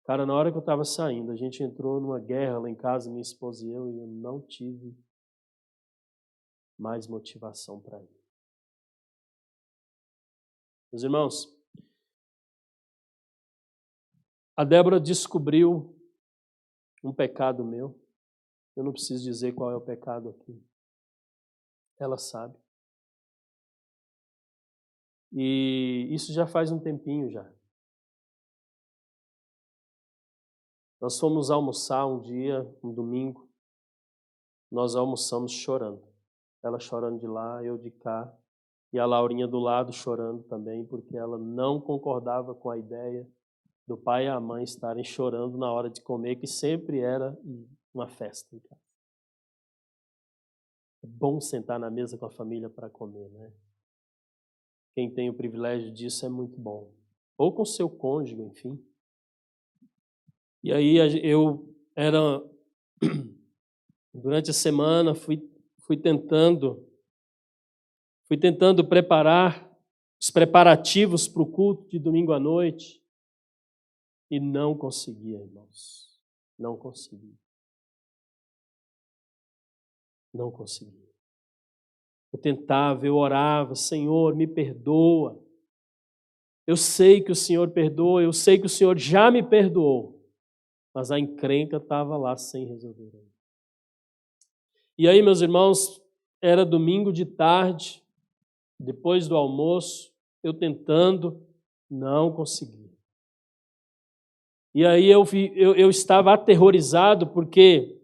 Cara, na hora que eu estava saindo, a gente entrou numa guerra lá em casa, minha esposa e eu não tive mais motivação para ir. Meus irmãos, a Débora descobriu um pecado meu. Eu não preciso dizer qual é o pecado aqui. Ela sabe. E isso já faz um tempinho já. Nós fomos almoçar um dia, um domingo. Nós almoçamos chorando. Ela chorando de lá, eu de cá. E a Laurinha do lado chorando também, porque ela não concordava com a ideia do pai e a mãe estarem chorando na hora de comer, que sempre era uma festa em casa. É bom sentar na mesa com a família para comer, né? Quem tem o privilégio disso é muito bom. Ou com seu cônjuge, enfim. E aí durante a semana, fui tentando preparar os preparativos para o culto de domingo à noite e não conseguia, irmãos. Não conseguia. Não conseguia. Eu tentava, eu orava, Senhor, me perdoa. Eu sei que o Senhor perdoa, eu sei que o Senhor já me perdoou, mas a encrenca estava lá sem resolver. E aí, meus irmãos, era domingo de tarde, depois do almoço, eu tentando, não conseguia. E aí eu estava aterrorizado, porque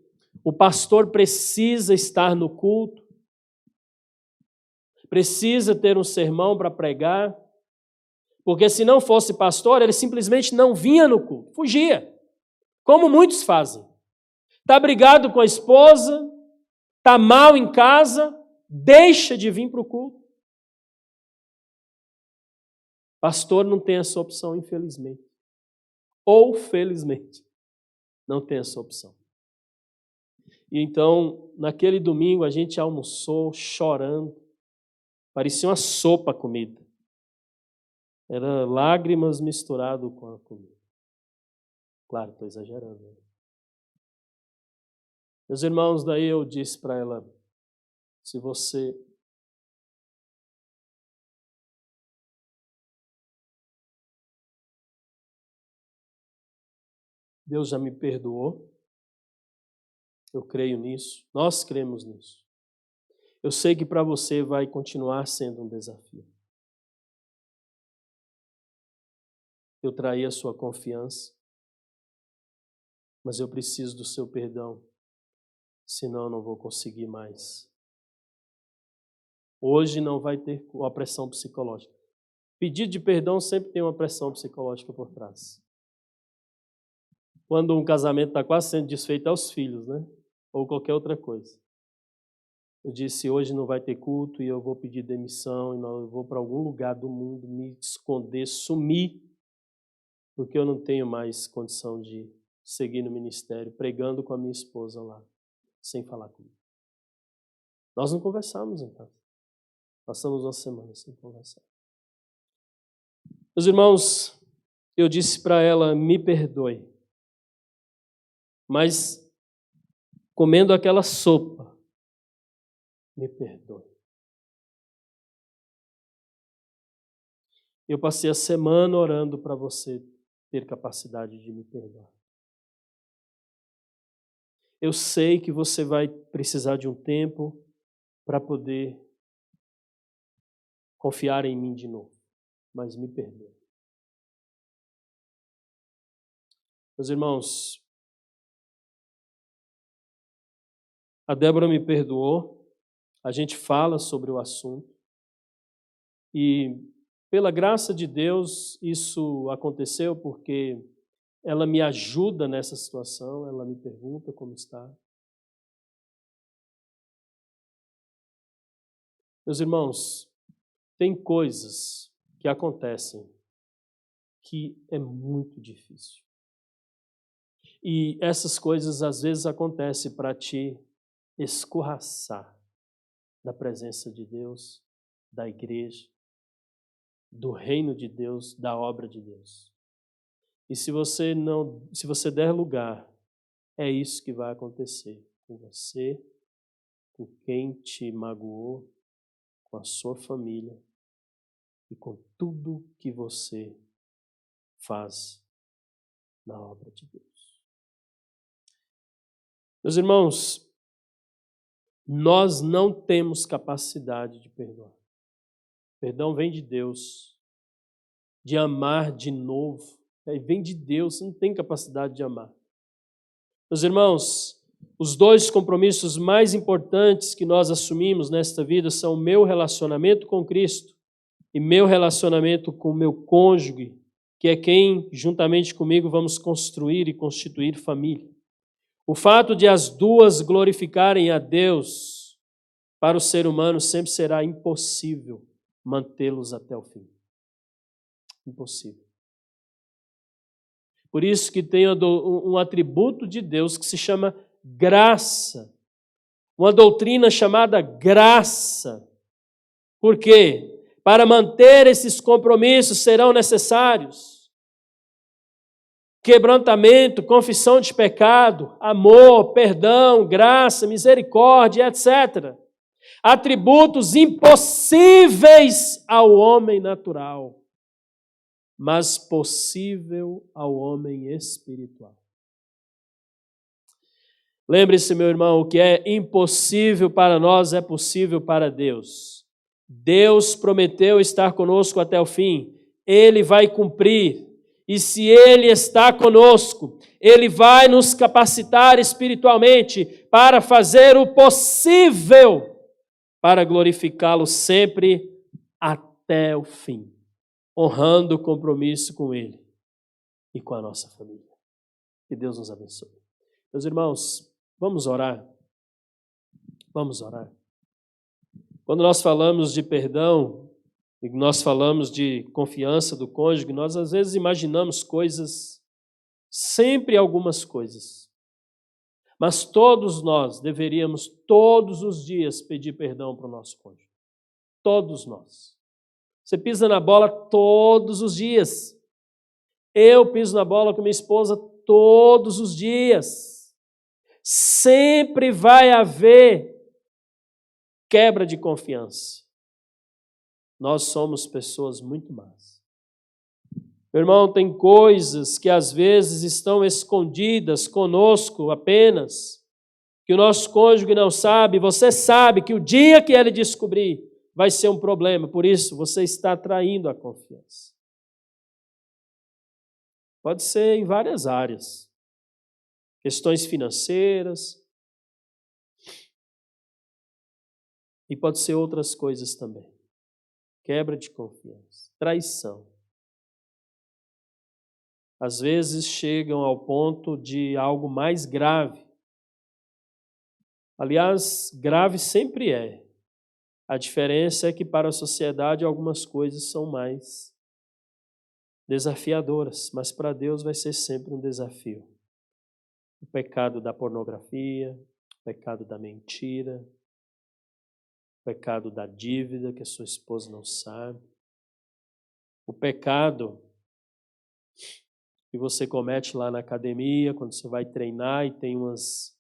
o pastor precisa estar no culto, precisa ter um sermão para pregar, porque se não fosse pastor, ele simplesmente não vinha no culto, fugia, como muitos fazem. Está brigado com a esposa, está mal em casa, deixa de vir para o culto. Pastor não tem essa opção, infelizmente. Ou felizmente, não tem essa opção. E então, naquele domingo, a gente almoçou chorando. Parecia uma sopa a comida. Era lágrimas misturado com a comida. Claro, estou exagerando. Né? Meus irmãos, daí eu disse para ela, se você Deus já me perdoou, eu creio nisso, nós cremos nisso. Eu sei que para você vai continuar sendo um desafio. Eu traí a sua confiança, mas eu preciso do seu perdão, senão eu não vou conseguir mais. Hoje não vai ter uma pressão psicológica. Pedido de perdão sempre tem uma pressão psicológica por trás. Quando um casamento está quase sendo desfeito aos filhos, né? Ou qualquer outra coisa. Eu disse, hoje não vai ter culto e eu vou pedir demissão, e eu vou para algum lugar do mundo me esconder, sumir, porque eu não tenho mais condição de seguir no ministério, pregando com a minha esposa lá, sem falar comigo. Nós não conversamos então. Passamos uma semana sem conversar. Meus irmãos, eu disse para ela, me perdoe, mas comendo aquela sopa, me perdoe. Eu passei a semana orando para você ter capacidade de me perdoar. Eu sei que você vai precisar de um tempo para poder confiar em mim de novo, mas me perdoe. Meus irmãos, a Débora me perdoou, a gente fala sobre o assunto e, pela graça de Deus, isso aconteceu porque ela me ajuda nessa situação, ela me pergunta como está. Meus irmãos, tem coisas que acontecem que é muito difícil. E essas coisas às vezes acontecem para te escorraçar da presença de Deus, da igreja, do reino de Deus, da obra de Deus. E se você der lugar, é isso que vai acontecer com você, com quem te magoou, com a sua família e com tudo que você faz na obra de Deus. Meus irmãos, nós não temos capacidade de perdoar. Perdão vem de Deus, de amar de novo. Vem de Deus, você não tem capacidade de amar. Meus irmãos, os dois compromissos mais importantes que nós assumimos nesta vida são o meu relacionamento com Cristo e meu relacionamento com o meu cônjuge, que é quem, juntamente comigo, vamos construir e constituir família. O fato de as duas glorificarem a Deus, para o ser humano sempre será impossível mantê-los até o fim. Impossível. Por isso que tem um atributo de Deus que se chama graça. Uma doutrina chamada graça. Por quê? Para manter esses compromissos serão necessários quebrantamento, confissão de pecado, amor, perdão, graça, misericórdia, etc. Atributos impossíveis ao homem natural, mas possível ao homem espiritual. Lembre-se, meu irmão, o que é impossível para nós é possível para Deus. Deus prometeu estar conosco até o fim. Ele vai cumprir. E se Ele está conosco, Ele vai nos capacitar espiritualmente para fazer o possível para glorificá-lo sempre até o fim, honrando o compromisso com Ele e com a nossa família. Que Deus nos abençoe. Meus irmãos, vamos orar. Vamos orar. Quando nós falamos de perdão, e nós falamos de confiança do cônjuge, nós às vezes imaginamos coisas, sempre algumas coisas. Mas todos nós deveríamos, todos os dias, pedir perdão para o nosso cônjuge. Todos nós. Você pisa na bola todos os dias. Eu piso na bola com minha esposa todos os dias. Sempre vai haver quebra de confiança. Nós somos pessoas muito más. Meu irmão, tem coisas que às vezes estão escondidas conosco apenas, que o nosso cônjuge não sabe. Você sabe que o dia que ele descobrir vai ser um problema, por isso você está traindo a confiança. Pode ser em várias áreas, questões financeiras, e pode ser outras coisas também. Quebra de confiança, traição. Às vezes chegam ao ponto de algo mais grave. Aliás, grave sempre é. A diferença é que para a sociedade algumas coisas são mais desafiadoras, mas para Deus vai ser sempre um desafio. O pecado da pornografia, o pecado da mentira, o pecado da dívida que a sua esposa não sabe, o pecado que você comete lá na academia, quando você vai treinar e tem umas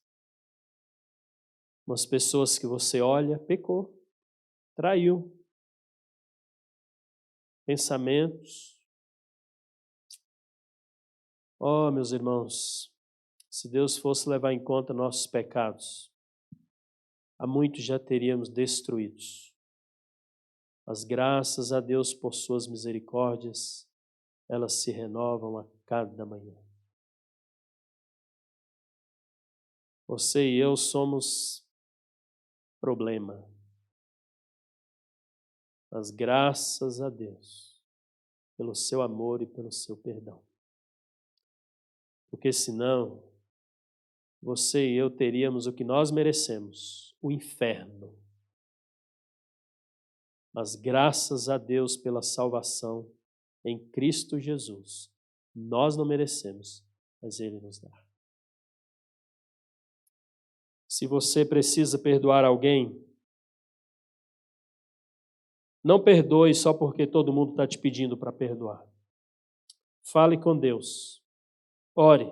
pessoas que você olha, pecou, traiu. Pensamentos. Oh, meus irmãos, se Deus fosse levar em conta nossos pecados, há muitos já teríamos destruídos. Mas graças a Deus por suas misericórdias, elas se renovam a cada manhã. Você e eu somos problema. Mas graças a Deus, pelo seu amor e pelo seu perdão. Porque senão, você e eu teríamos o que nós merecemos, o inferno. Mas graças a Deus pela salvação em Cristo Jesus, nós não merecemos, mas Ele nos dá. Se você precisa perdoar alguém, não perdoe só porque todo mundo está te pedindo para perdoar. Fale com Deus. Ore.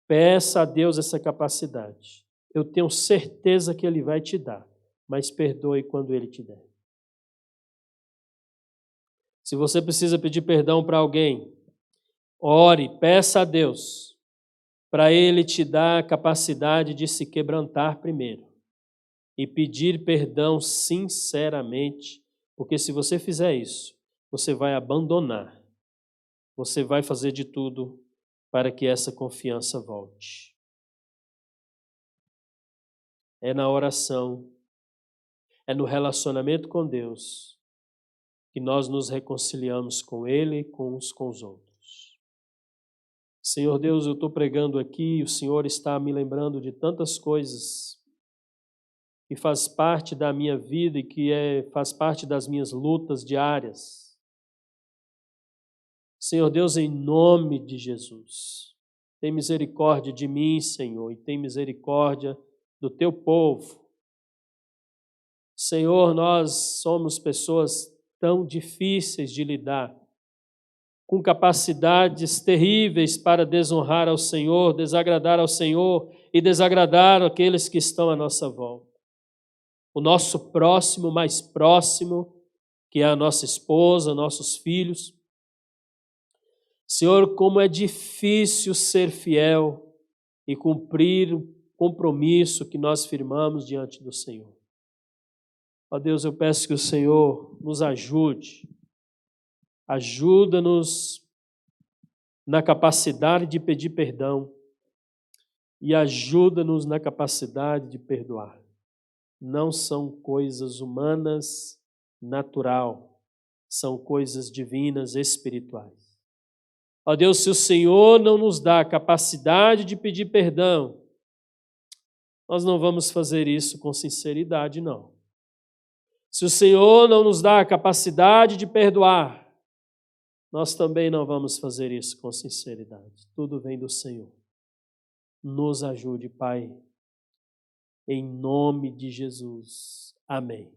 Peça a Deus essa capacidade. Eu tenho certeza que Ele vai te dar, mas perdoe quando Ele te der. Se você precisa pedir perdão para alguém, ore, peça a Deus, para Ele te dar a capacidade de se quebrantar primeiro e pedir perdão sinceramente, porque se você fizer isso, você vai abandonar, você vai fazer de tudo para que essa confiança volte. É na oração, é no relacionamento com Deus que nós nos reconciliamos com Ele e com os outros. Senhor Deus, eu estou pregando aqui, o Senhor está me lembrando de tantas coisas que faz parte da minha vida e que faz parte das minhas lutas diárias. Senhor Deus, em nome de Jesus, tem misericórdia de mim, Senhor, e tem misericórdia do teu povo. Senhor, nós somos pessoas tão difíceis de lidar, com capacidades terríveis para desonrar ao Senhor, desagradar ao Senhor e desagradar aqueles que estão à nossa volta. O nosso próximo, mais próximo, que é a nossa esposa, nossos filhos. Senhor, como é difícil ser fiel e cumprir o compromisso que nós firmamos diante do Senhor. Ó Deus, eu peço que o Senhor nos ajude. Ajuda-nos na capacidade de pedir perdão e ajuda-nos na capacidade de perdoar. Não são coisas humanas, natural, são coisas divinas, espirituais. Ó Deus, se o Senhor não nos dá a capacidade de pedir perdão, nós não vamos fazer isso com sinceridade, não. Se o Senhor não nos dá a capacidade de perdoar, nós também não vamos fazer isso com sinceridade. Tudo vem do Senhor. Nos ajude, Pai, em nome de Jesus. Amém.